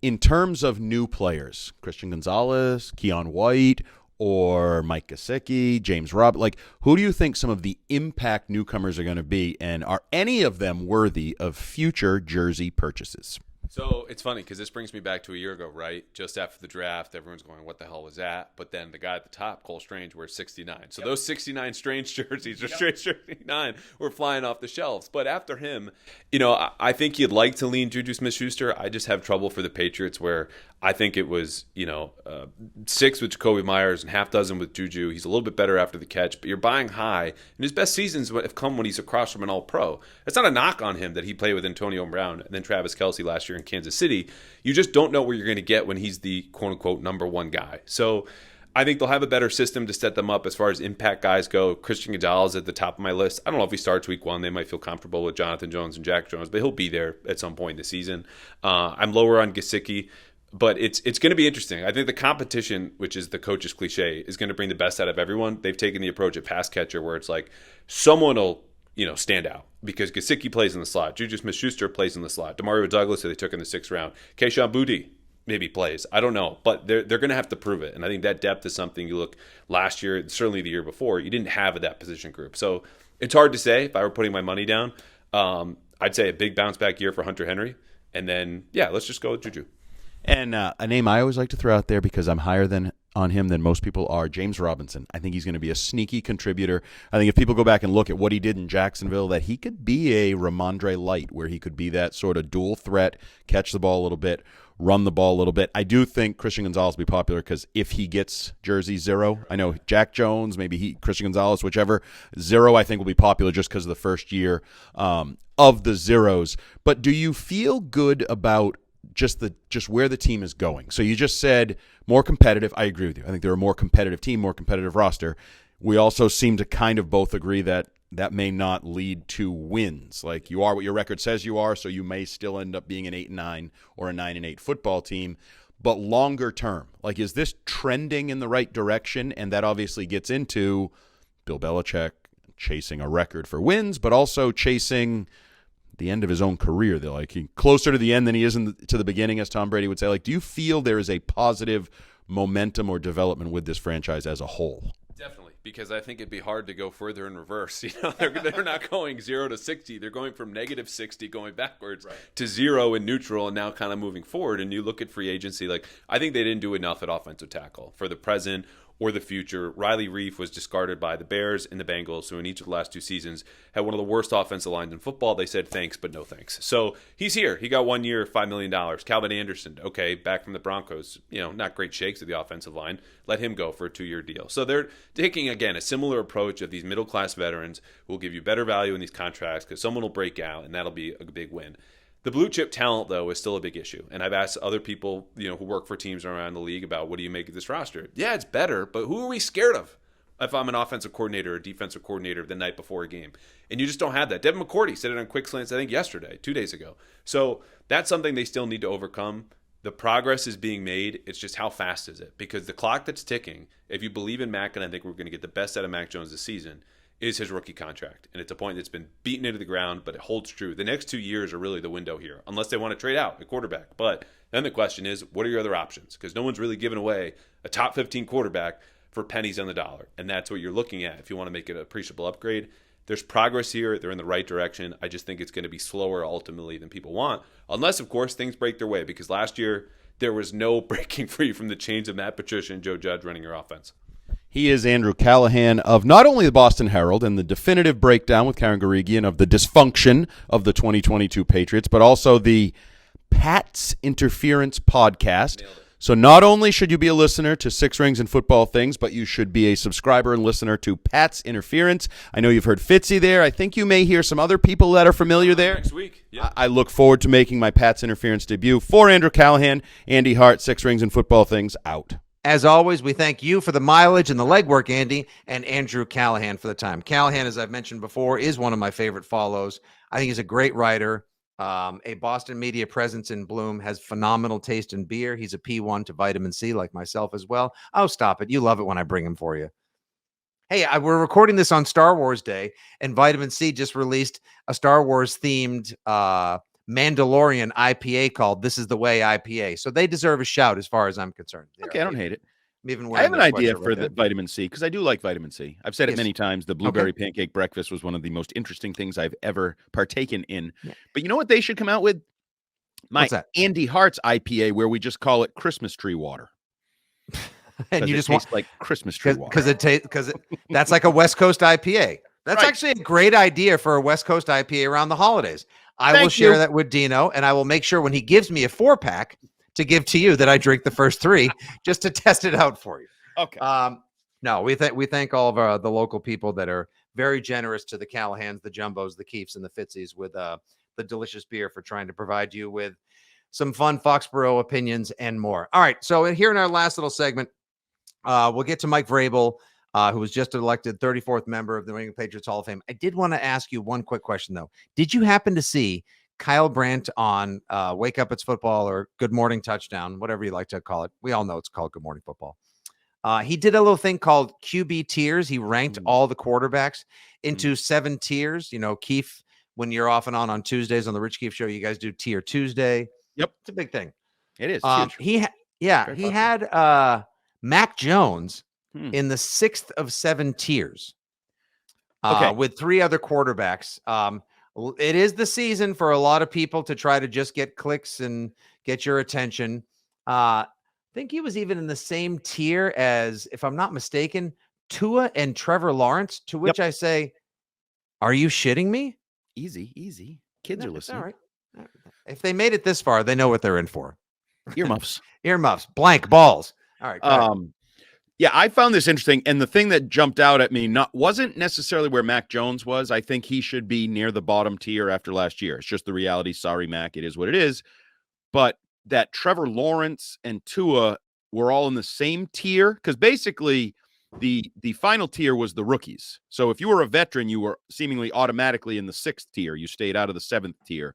In terms of new players, Christian Gonzalez, Keon White, or Mike Gesicki, James Robb, like, who do you think some of the impact newcomers are going to be, and are any of them worthy of future jersey purchases? So it's funny because this brings me back to a year ago, right? Just after the draft, everyone's going, what the hell was that? But then the guy at the top, Cole Strange, wears 69. So those 69 Strange jerseys, or Strange 69, were flying off the shelves. But after him, I think you'd like to lean Juju Smith-Schuster. I just have trouble for the Patriots where I think it was, 6 with Jacoby Myers and half dozen with Juju. He's a little bit better after the catch, but you're buying high. And his best seasons have come when he's across from an all-pro. It's not a knock on him that he played with Antonio Brown and then Travis Kelce last year in Kansas City. You just don't know where you're going to get when he's the quote-unquote number one guy. So I think they'll have a better system to set them up as far as impact guys go. Christian Gonzalez at the top of my list. I don't know if he starts week 1. They might feel comfortable with Jonathan Jones and Jack Jones, but he'll be there at some point in the season. I'm lower on Gesicki. But it's going to be interesting. I think the competition, which is the coach's cliche, is going to bring the best out of everyone. They've taken the approach of pass catcher where it's like someone will, stand out because Gesicki plays in the slot. Juju Smith-Schuster plays in the slot. Demario Douglas, who they took in the 6th round. Kayshon Boutte maybe plays. I don't know. But they're going to have to prove it. And I think that depth is something you look last year, certainly the year before, you didn't have at that position group. So it's hard to say. If I were putting my money down, I'd say a big bounce back year for Hunter Henry. And then, let's just go with Juju. And a name I always like to throw out there because I'm higher on him than most people are, James Robinson. I think he's going to be a sneaky contributor. I think if people go back and look at what he did in Jacksonville, that he could be a Ramondre Light, where he could be that sort of dual threat, catch the ball a little bit, run the ball a little bit. I do think Christian Gonzalez will be popular because if he gets jersey 0, I know Jack Jones, maybe Christian Gonzalez, whichever, 0 I think will be popular just because of the first year of the zeros. But do you feel good about just where the team is going? So you just said more competitive. I agree with you. I think they're a more competitive team, more competitive roster. We also seem to kind of both agree that may not lead to wins. Like, you are what your record says you are, so you may still end up being an 8-9 or a 9-8 football team. But longer term, like, is this trending in the right direction? And that obviously gets into Bill Belichick chasing a record for wins, but also chasing the end of his own career. They're like, he's closer to the end than he is to the beginning, as Tom Brady would say. Like, do you feel there is a positive momentum or development with this franchise as a whole? Definitely, because I think it'd be hard to go further in reverse. They're not going 0 to 60. They're going from negative 60 going backwards to 0 in neutral, and now kind of moving forward. And you look at free agency, like, I think they didn't do enough at offensive tackle for the present or the future. Riley Reif was discarded by the Bears and the Bengals, who in each of the last 2 seasons had one of the worst offensive lines in football. They said thanks, but no thanks. So he's here. He got 1 year, $5 million. Calvin Anderson, okay, back from the Broncos, not great shakes at the offensive line. Let him go for a 2-year deal. So they're taking, again, a similar approach of these middle-class veterans who will give you better value in these contracts because someone will break out, and that'll be a big win. The blue chip talent, though, is still a big issue. And I've asked other people, who work for teams around the league about what do you make of this roster? Yeah, it's better, but who are we scared of if I'm an offensive coordinator or defensive coordinator the night before a game? And you just don't have that. Devin McCourty said it on Quick Slants, I think yesterday, 2 days ago. So that's something they still need to overcome. The progress is being made. It's just how fast is it? Because the clock that's ticking, if you believe in Mac, and I think we're going to get the best out of Mac Jones this season, is his rookie contract. And it's a point that's been beaten into the ground, but it holds true. The next 2 years are really the window here, unless they want to trade out a quarterback. But then the question is, what are your other options? Because no one's really given away a top 15 quarterback for pennies on the dollar. And that's what you're looking at if you want to make it an appreciable upgrade. There's progress here. They're in the right direction. I just think it's going to be slower ultimately than people want, unless, of course, things break their way. Because last year, there was no breaking free from the chains of Matt Patricia and Joe Judge running your offense. He is Andrew Callahan of not only the Boston Herald and the definitive breakdown with Karen Garigian of the dysfunction of the 2022 Patriots, but also the Pat's Interference podcast. So not only should you be a listener to Six Rings and Football Things, but you should be a subscriber and listener to Pat's Interference. I know you've heard Fitzy there. I think you may hear some other people that are familiar there. Next week. Yeah. I look forward to making my Pat's Interference debut. For Andrew Callahan, Andy Hart, Six Rings and Football Things, out. As always, we thank you for the mileage and the legwork, Andy, and Andrew Callahan for the time. Callahan, as I've mentioned before, is one of my favorite follows. I think he's a great writer, a Boston media presence in Bloom, has phenomenal taste in beer. He's a P1 to vitamin C like myself as well. Oh, stop it. You love it when I bring him for you. Hey, we're recording this on Star Wars Day, and Vitamin C just released a Star Wars-themed Mandalorian IPA called This Is the Way IPA. So they deserve a shout as far as I'm concerned. Okay, I don't hate it. Even I have an idea for the vitamin C because I do like vitamin C. I've said it many times. The blueberry pancake breakfast was one of the most interesting things I've ever partaken in. Yeah. But you know what they should come out with? My Andy Hart's IPA, where we just call it Christmas tree water. And you just taste like Christmas tree water because that's like a West Coast IPA. That's actually a great idea for a West Coast IPA around the holidays. I will share that with Dino, and I will make sure when he gives me a 4-pack to give to you that I drink the first 3 just to test it out for you. Okay. No, we thank all of the local people that are very generous to the Callahans, the Jumbos, the Keefs, and the Fitzies with the delicious beer for trying to provide you with some fun Foxborough opinions and more. All right, so here in our last little segment, we'll get to Mike Vrabel, who was just elected 34th member of the New England Patriots Hall of Fame. I did want to ask you one quick question, though. Did you happen to see Kyle Brandt on Wake Up It's Football or Good Morning Touchdown, whatever you like to call it? We all know it's called Good Morning Football. He did a little thing called QB tiers. He ranked all the quarterbacks into 7 tiers. You know, Keefe, when you're off and on Tuesdays on the Rich Keefe Show, you guys do Tier Tuesday. Yep. It's a big thing. It is huge. He had Mac Jones in the 6th of 7 tiers with 3 other quarterbacks. It is the season for a lot of people to try to just get clicks and get your attention. I think he was even in the same tier as, if I'm not mistaken, Tua and Trevor Lawrence, to which I say, are you shitting me? Easy. Kids No, are it's all listening. right. If they made it this far, they know what they're in for. Earmuffs. Earmuffs, blank balls. All right, go ahead. Yeah, I found this interesting, and the thing that jumped out at me wasn't necessarily where Mac Jones was. I think he should be near the bottom tier after last year. It's just the reality. Sorry, Mac, it is what it is. But that Trevor Lawrence and Tua were all in the same tier, because basically the final tier was the rookies. So if you were a veteran, you were seemingly automatically in the 6th tier. You stayed out of the 7th tier.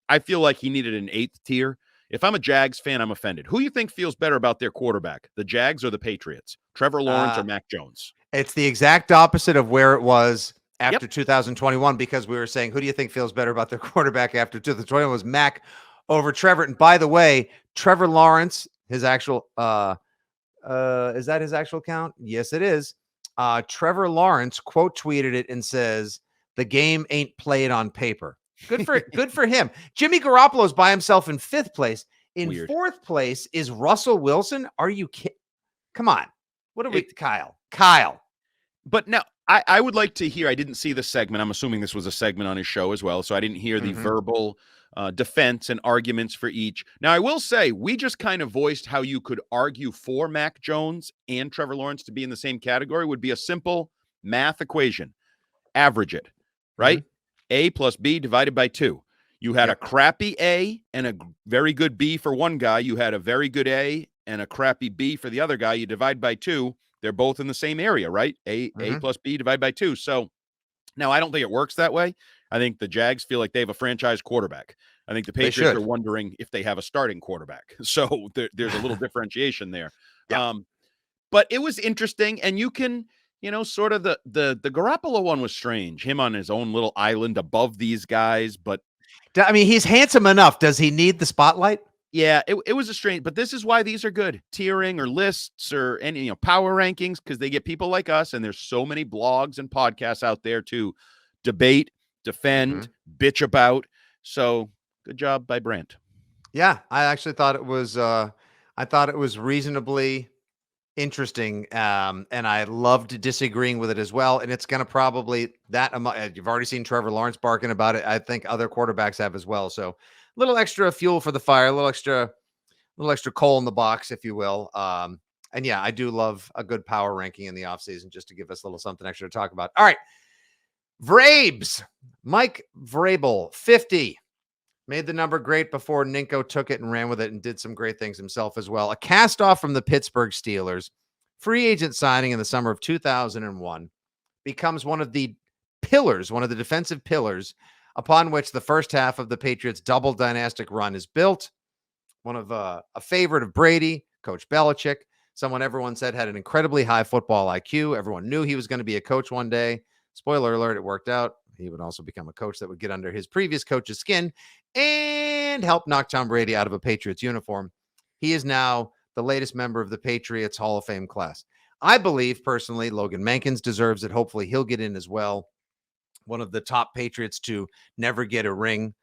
I feel like he needed an 8th tier. If I'm a Jags fan, I'm offended. Who you think feels better about their quarterback, the Jags or the Patriots? Trevor Lawrence or Mac Jones? It's the exact opposite of where it was after 2021, because we were saying, who do you think feels better about their quarterback after 2021? Was Mac over Trevor. And by the way, Trevor Lawrence, his actual is that his actual account? Yes, it is. Trevor Lawrence quote tweeted it and says, "The game ain't played on paper." Good for him. Jimmy Garoppolo's by himself in 5th place. In Weird. 4th place is Russell Wilson. Are you kidding? Come on. What are we, Kyle? But now I would like to hear, I didn't see the segment. I'm assuming this was a segment on his show as well. So I didn't hear the verbal defense and arguments for each. Now, I will say we just kind of voiced how you could argue for Mac Jones and Trevor Lawrence to be in the same category. Would be a simple math equation. Average it, right? A plus B divided by 2. You had a crappy A and a very good B for one guy. You had a very good A and a crappy B for the other guy. You divide by 2. They're both in the same area, right? A plus B divided by 2. So now I don't think it works that way. I think the Jags feel like they have a franchise quarterback. I think the Patriots are wondering if they have a starting quarterback. So there's a little differentiation there. Yeah. But it was interesting, and you can, sort of the Garoppolo one was strange. Him on his own little island above these guys, but I mean, he's handsome enough. Does he need the spotlight? Yeah, it was a strange, but this is why these are good. Tiering or lists or any power rankings, because they get people like us, and there's so many blogs and podcasts out there to debate, defend, bitch about. So good job by Brent. Yeah, I actually thought it was reasonably interesting, and I loved disagreeing with it as well. And it's going to probably you've already seen Trevor Lawrence barking about it. I think other quarterbacks have as well. So a little extra fuel for the fire, a little extra coal in the box, if you will. And yeah, I do love a good power ranking in the offseason just to give us a little something extra to talk about. All right, Vrabes, Mike Vrabel, 50. Made the number great before Ninko took it and ran with it and did some great things himself as well. A cast off from the Pittsburgh Steelers, free agent signing in the summer of 2001, becomes one of the defensive pillars upon which the first half of the Patriots' double dynastic run is built. One of a favorite of Brady, Coach Belichick, someone everyone said had an incredibly high football IQ. Everyone knew he was going to be a coach one day. Spoiler alert, it worked out. He would also become a coach that would get under his previous coach's skin and help knock Tom Brady out of a Patriots uniform. He is now the latest member of the Patriots Hall of Fame class. I believe personally Logan Mankins deserves it. Hopefully he'll get in as well. One of the top Patriots to never get a ring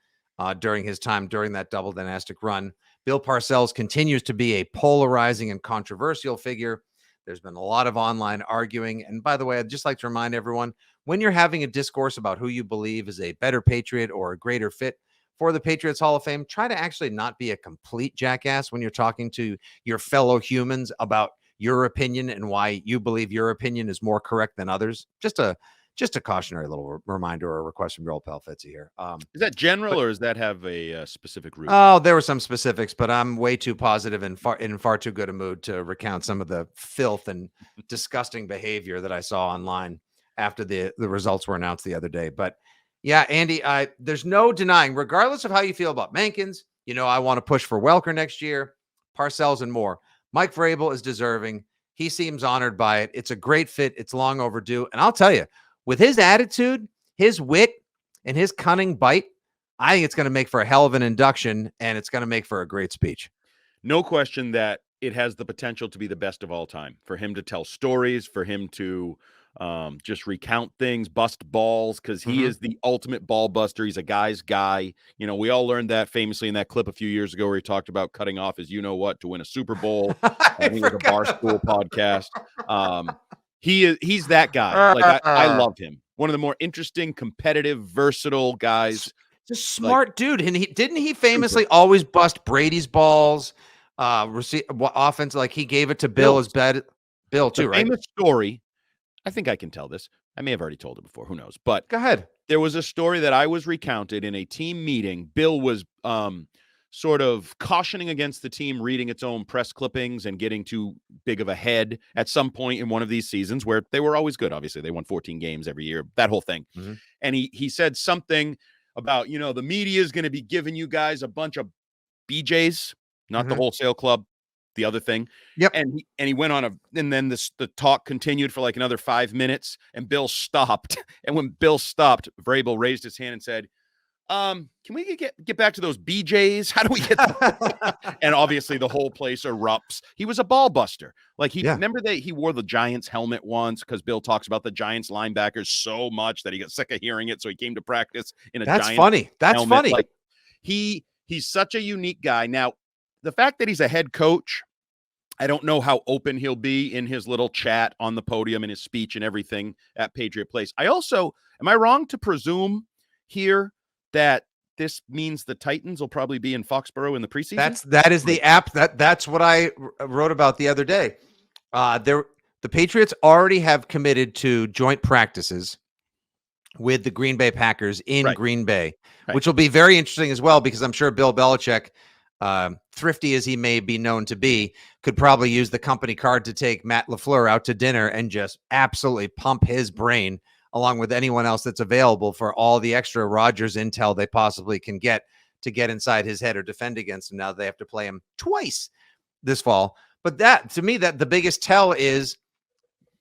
during his time during that double dynastic run. Bill Parcells continues to be a polarizing and controversial figure. There's been a lot of online arguing. And by the way, I'd just like to remind everyone, when you're having a discourse about who you believe is a better Patriot or a greater fit for the Patriots Hall of Fame, try to actually not be a complete jackass when you're talking to your fellow humans about your opinion and why you believe your opinion is more correct than others. Just a cautionary little reminder or request from your old pal Fitzy here. Is that general or does that have a specific root? Oh, there were some specifics, but I'm way too positive and in far too good a mood to recount some of the filth and disgusting behavior that I saw online after the results were announced the other day. But yeah, Andy, there's no denying, regardless of how you feel about Mankins, I want to push for Welker next year, Parcells and more. Mike Vrabel is deserving. He seems honored by it. It's a great fit. It's long overdue. And I'll tell you, with his attitude, his wit, and his cunning bite, I think it's going to make for a hell of an induction, and it's going to make for a great speech. No question that it has the potential to be the best of all time. For him to tell stories, for him to just recount things, bust balls, because he is the ultimate ball buster. He's a guy's guy. You know, we all learned that famously in that clip a few years ago where he talked about cutting off his you-know-what to win a Super Bowl. I think it was a Barstool podcast. He's that guy. Like, I love him. One of the more interesting, competitive, versatile guys. Just smart dude. And didn't he famously always bust Brady's balls? Offense, like he gave it to Bill as bad. Bill too, right? Famous story. I think I can tell this. I may have already told it before. Who knows? But go ahead. There was a story that I was recounted in a team meeting. Bill was sort of cautioning against the team reading its own press clippings and getting too big of a head at some point in one of these seasons where they were always good. Obviously, they won 14 games every year, that whole thing. And he said something about, you know, the media is going to be giving you guys a bunch of BJs, not the wholesale club, the other thing. Yep. And he went on and then the talk continued for like another 5 minutes and Bill stopped. And when Bill stopped, Vrabel raised his hand and said, can we get back to those BJs? How do we get And obviously the whole place erupts. He was a ball buster. Like remember that he wore the Giants helmet once because Bill talks about the Giants linebackers so much that he got sick of hearing it. So he came to practice in a Giants funny. That's helmet. funny. Like he's such a unique guy. Now, the fact that he's a head coach, I don't know how open he'll be in his little chat on the podium and his speech and everything at Patriot Place. Am I wrong to presume here that this means the Titans will probably be in Foxborough in the preseason? That is the app that's what I wrote about the other day. The Patriots already have committed to joint practices with the Green Bay Packers in Green Bay, which will be very interesting as well, because I'm sure Bill Belichick, thrifty as he may be known to be, could probably use the company card to take Matt LaFleur out to dinner and just absolutely pump his brain along with anyone else that's available for all the extra Rodgers intel they possibly can get to get inside his head or defend against him. Now they have to play him twice this fall. But that, to me, that the biggest tell is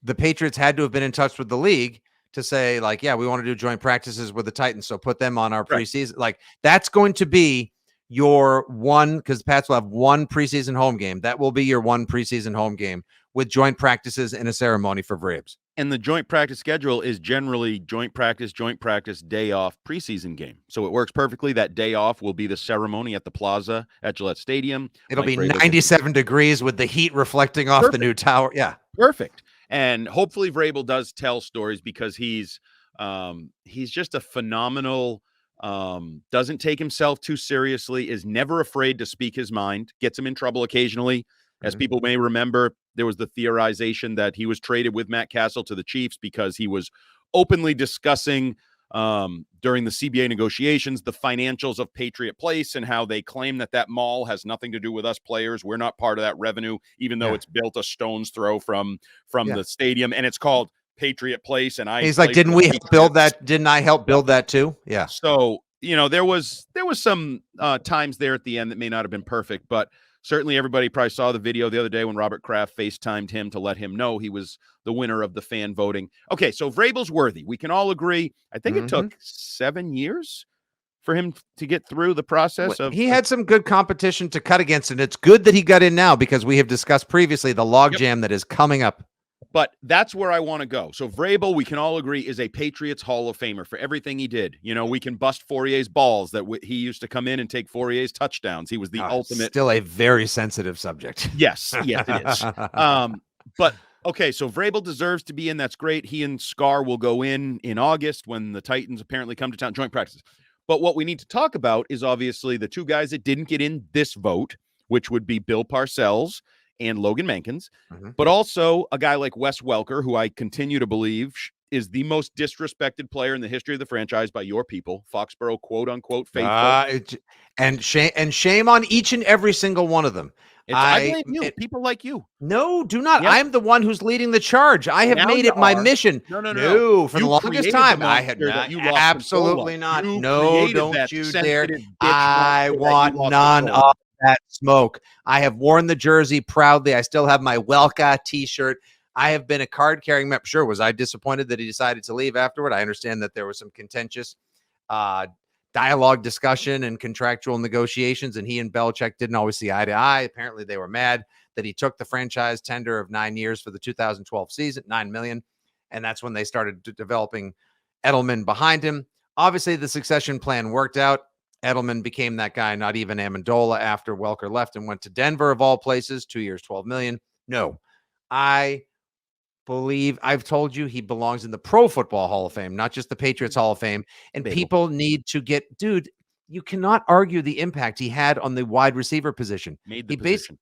the Patriots had to have been in touch with the league to say, like, yeah, we want to do joint practices with the Titans, so put them on our preseason. Like, that's going to be your one, because the Pats will have one preseason home game. That will be your one preseason home game with joint practices and a ceremony for Vrabes. And the joint practice schedule is generally joint practice, day off, preseason game. So it works perfectly. That day off will be the ceremony at the Plaza at Gillette Stadium. It'll be 97 degrees with the heat reflecting off the new tower. Yeah. Perfect. And hopefully Vrabel does tell stories, because he's just a phenomenal, doesn't take himself too seriously, is never afraid to speak his mind, gets him in trouble occasionally. As people may remember, there was the theorization that he was traded with Matt Castle to the Chiefs because he was openly discussing during the CBA negotiations the financials of Patriot Place and how they claim that mall has nothing to do with us players. We're not part of that revenue, even though it's built a stone's throw from the stadium, and it's called Patriot Place. And he's like, didn't we help build that? Didn't I help build that too? Yeah. So, you know, there was some times there at the end that may not have been perfect, but certainly everybody probably saw the video the other day when Robert Kraft FaceTimed him to let him know he was the winner of the fan voting. Okay, so Vrabel's worthy. We can all agree. I think it took 7 years for him to get through the process. He had some good competition to cut against, and it's good that he got in now, because we have discussed previously the logjam that is coming up. But that's where I want to go. So Vrabel, we can all agree, is a Patriots Hall of Famer for everything he did. You know, we can bust Fourier's balls that he used to come in and take Fourier's touchdowns. He was the ultimate. Still a very sensitive subject. Yes, it is. But okay, so Vrabel deserves to be in. That's great. He and Scar will go in August when the Titans apparently come to town, joint practices. But what we need to talk about is obviously the two guys that didn't get in this vote, which would be Bill Parcells and Logan Mankins, but also a guy like Wes Welker, who I continue to believe is the most disrespected player in the history of the franchise by your people, Foxborough, quote unquote, faithful. And shame on each and every single one of them. I blame you, people like you. No, do not. Yep. I'm the one who's leading the charge. I have made it my mission. No. For the longest time, I had not. Absolutely not. No, don't you dare. I want none of that smoke. I have worn the jersey proudly. I still have my Welka t-shirt. I have been a card carrying member. Sure, was I disappointed that he decided to leave afterward? I understand that there was some contentious dialogue, discussion, and contractual negotiations, and he and Belichick didn't always see eye to eye. Apparently, they were mad that he took the franchise tender of 9 years for the 2012 season, $9 million, And that's when they started developing Edelman behind him. Obviously, the succession plan worked out. Edelman became that guy, not even Amendola, after Welker left and went to Denver, of all places, 2 years, $12 million. No, I believe I've told you he belongs in the Pro Football Hall of Fame, not just the Patriots Hall of Fame. And people need to get, dude, you cannot argue the impact he had on the wide receiver position. Made the position.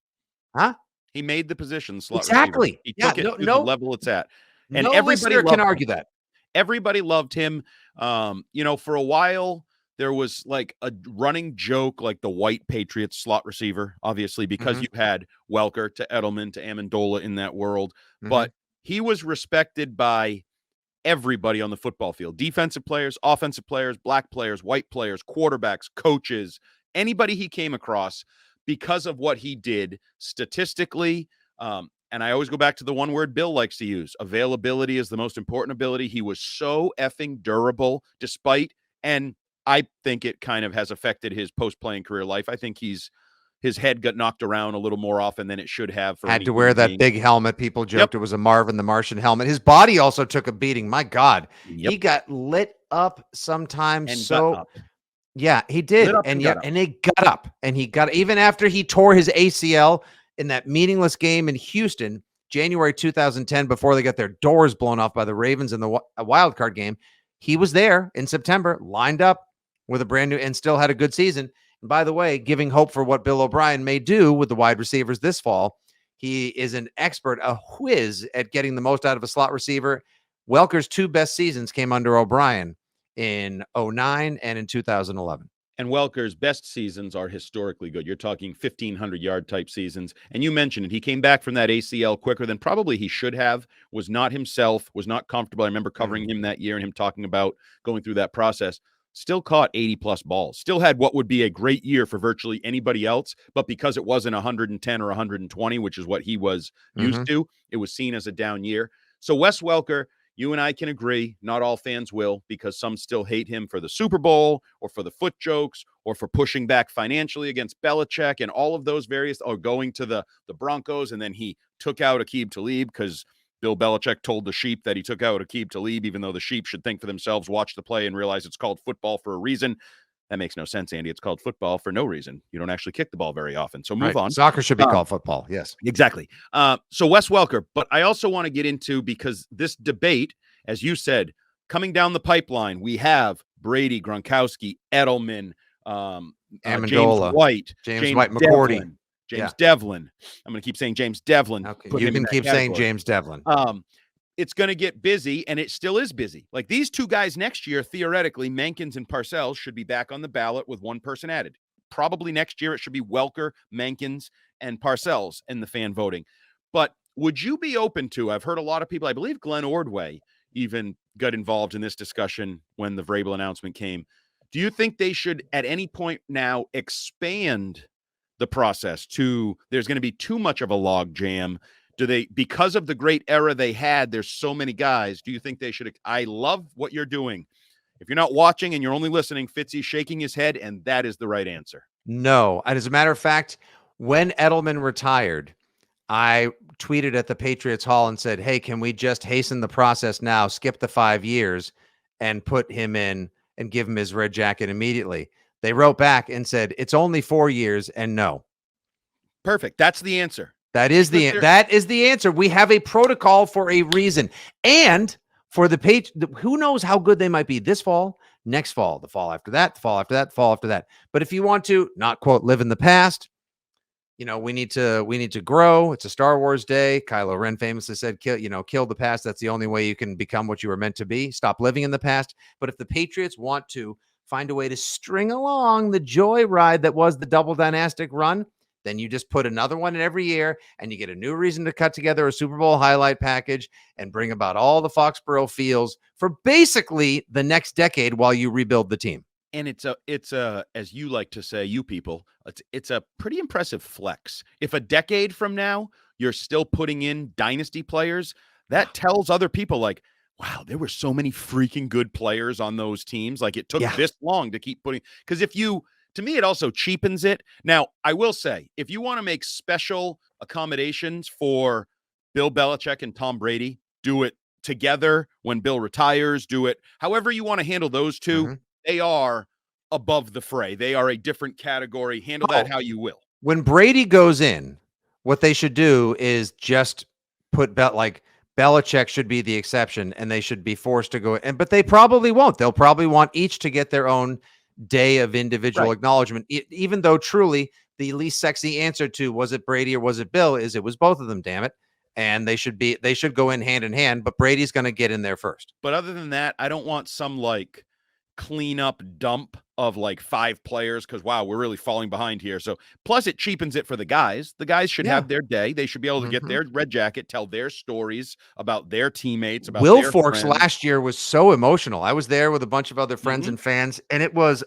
He made the position slot exactly. receiver. He took it to the level it's at. And no everybody can argue that. Everybody loved him. For a while, there was like a running joke, like the white Patriots slot receiver, obviously, because you had Welker to Edelman to Amendola in that world. But he was respected by everybody on the football field. Defensive players, offensive players, black players, white players, quarterbacks, coaches, anybody he came across because of what he did statistically. And I always go back to the one word Bill likes to use. Availability is the most important ability. He was so effing durable despite, and I think it kind of has affected his post-playing career life. I think his head got knocked around a little more often than it should have. Had to wear that big helmet. People joked it was a Marvin the Martian helmet. His body also took a beating. My God. He got lit up sometimes. And so yeah, he did. And he got up. And he got, even after he tore his ACL in that meaningless game in Houston, January 2010, before they got their doors blown off by the Ravens in the wild card game, he was there in September, lined up with a brand new, and still had a good season. And by the way, giving hope for what Bill O'Brien may do with the wide receivers this fall. He is an expert, a whiz at getting the most out of a slot receiver. Welker's 2 best seasons came under O'Brien in 2009 and in 2011. And Welker's best seasons are historically good. You're talking 1,500-yard type seasons. And you mentioned it. He came back from that ACL quicker than probably he should have, was not himself, was not comfortable. I remember covering him that year and him talking about going through that process. Still caught 80-plus balls. Still had what would be a great year for virtually anybody else. But because it wasn't 110 or 120, which is what he was used to, it was seen as a down year. So Wes Welker, you and I can agree, not all fans will, because some still hate him for the Super Bowl or for the foot jokes or for pushing back financially against Belichick and all of those various, or going to the Broncos, and then he took out Aqib Talib because Bill Belichick told the sheep that he took out Aqib Talib, even though the sheep should think for themselves, watch the play, and realize it's called football for a reason. That makes no sense, Andy. It's called football for no reason. You don't actually kick the ball very often. So move on. Soccer should be called football. Yes, exactly. So Wes Welker, but I also want to get into, because this debate, as you said, coming down the pipeline, we have Brady, Gronkowski, Edelman, Amendola, James White, McCourty, Devlin. I'm going to keep saying James Devlin. Okay. You can keep saying James Devlin. It's going to get busy, and it still is busy. Like these 2 guys next year, theoretically, Mankins and Parcells should be back on the ballot with 1 person added. Probably next year it should be Welker, Mankins, and Parcells in the fan voting. But would you be open to, I've heard a lot of people, I believe Glenn Ordway even got involved in this discussion when the Vrabel announcement came. Do you think they should at any point now expand the process to, there's going to be too much of a log jam? Do they, because of the great era they had, there's so many guys, do you think they should? I love what you're doing. If you're not watching and you're only listening, Fitzy's shaking his head, and that is the right answer. No. And as a matter of fact, when Edelman retired, I tweeted at the Patriots Hall and said, hey, can we just hasten the process now, skip the 5 years, and put him in and give him his red jacket immediately? They wrote back and said, it's only 4 years, and no. Perfect. That's the answer. That is the answer. We have a protocol for a reason. And for the page, who knows how good they might be this fall, next fall, the fall after that, the fall after that, the fall after that. But if you want to not quote live in the past, we need to grow. It's a Star Wars day. Kylo Ren famously said, kill the past. That's the only way you can become what you were meant to be. Stop living in the past. But if the Patriots want to find a way to string along the joyride that was the double dynastic run, then you just put another one in every year, and you get a new reason to cut together a Super Bowl highlight package and bring about all the Foxborough feels for basically the next decade while you rebuild the team. And it's a, as you like to say, you people, it's a pretty impressive flex. If a decade from now you're still putting in dynasty players, that tells other people like, wow, there were so many freaking good players on those teams. Like it took this long to keep putting, because to me, it also cheapens it. Now, I will say, if you want to make special accommodations for Bill Belichick and Tom Brady, do it together when Bill retires, do it however you want to handle those two. They are above the fray. They are a different category. Handle that how you will. When Brady goes in, what they should do is just put Belichick should be the exception, and they should be forced to go in, but they probably won't. They'll probably want each to get their own day of individual acknowledgement, even though truly the least sexy answer to was it Brady or was it Bill is it was both of them, damn it. And they should go in hand, but Brady's going to get in there first. But other than that, I don't want some like cleanup dump of like 5 players because wow, we're really falling behind here. So plus it cheapens it for the guys. The guys should have their day. They should be able to get their red jacket, tell their stories about their teammates, about Will their Forks friends. last year was so emotional. I was there with a bunch of other friends and fans, and it was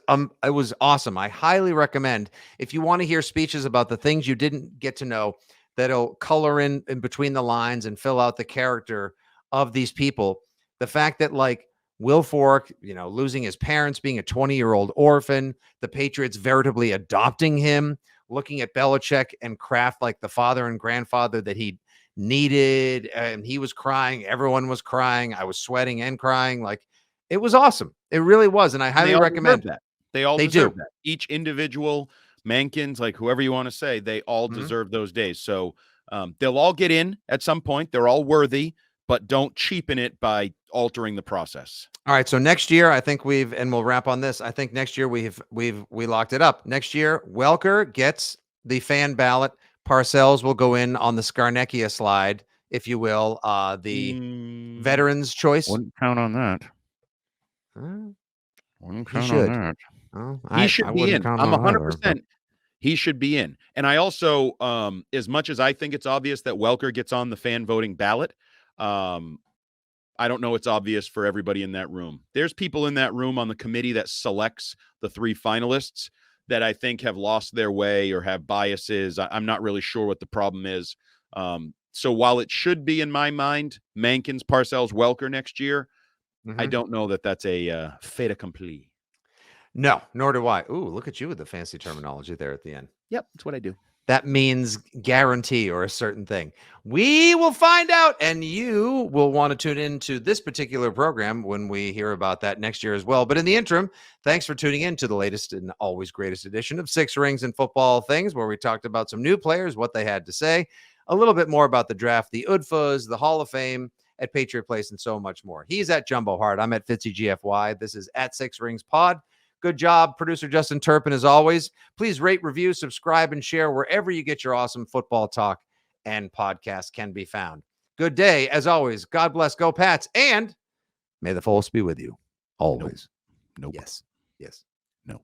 awesome. I highly recommend if you want to hear speeches about the things you didn't get to know that'll color in between the lines and fill out the character of these people. The fact that like Will Fork, losing his parents, being a 20-year-old orphan, the Patriots veritably adopting him, looking at Belichick and Kraft like the father and grandfather that he needed, and he was crying. Everyone was crying. I was sweating and crying. Like, it was awesome. It really was, and I highly recommend that. They all deserve that. Each individual, Mankins, like whoever you want to say, they all deserve those days. So they'll all get in at some point. They're all worthy, but don't cheapen it by altering the process. All right. So next year, I think we'll wrap on this. I think next year we locked it up. Next year, Welker gets the fan ballot. Parcells will go in on the Scarnecchia slide, if you will. The veterans choice. Wouldn't count on that. Wouldn't count on that. Oh, he should be in. I'm 100%. He should be in. And I also, as much as I think it's obvious that Welker gets on the fan voting ballot, I don't know it's obvious for everybody in that room. There's people in that room on the committee that selects the 3 finalists that I think have lost their way or have biases. I'm not really sure what the problem is. So while it should be in my mind, Mankins, Parcells, Welker next year, I don't know that that's a fait accompli. No, nor do I. Ooh, look at you with the fancy terminology there at the end. Yep, that's what I do. That means guarantee or a certain thing. We will find out, and you will want to tune into this particular program when we hear about that next year as well. But in the interim, thanks for tuning in to the latest and always greatest edition of Six Rings and Football Things, where we talked about some new players, what they had to say, a little bit more about the draft, the UDFAs, the Hall of Fame at Patriot Place, and so much more. He's at Jumbo Hart. I'm at Fitzy GFY. This is at Six Rings Pod. Good job, producer Justin Turpin, as always. Please rate, review, subscribe, and share wherever you get your awesome football talk and podcast can be found. Good day, as always. God bless, go Pats, and may the force be with you always. Nope. Yes. No.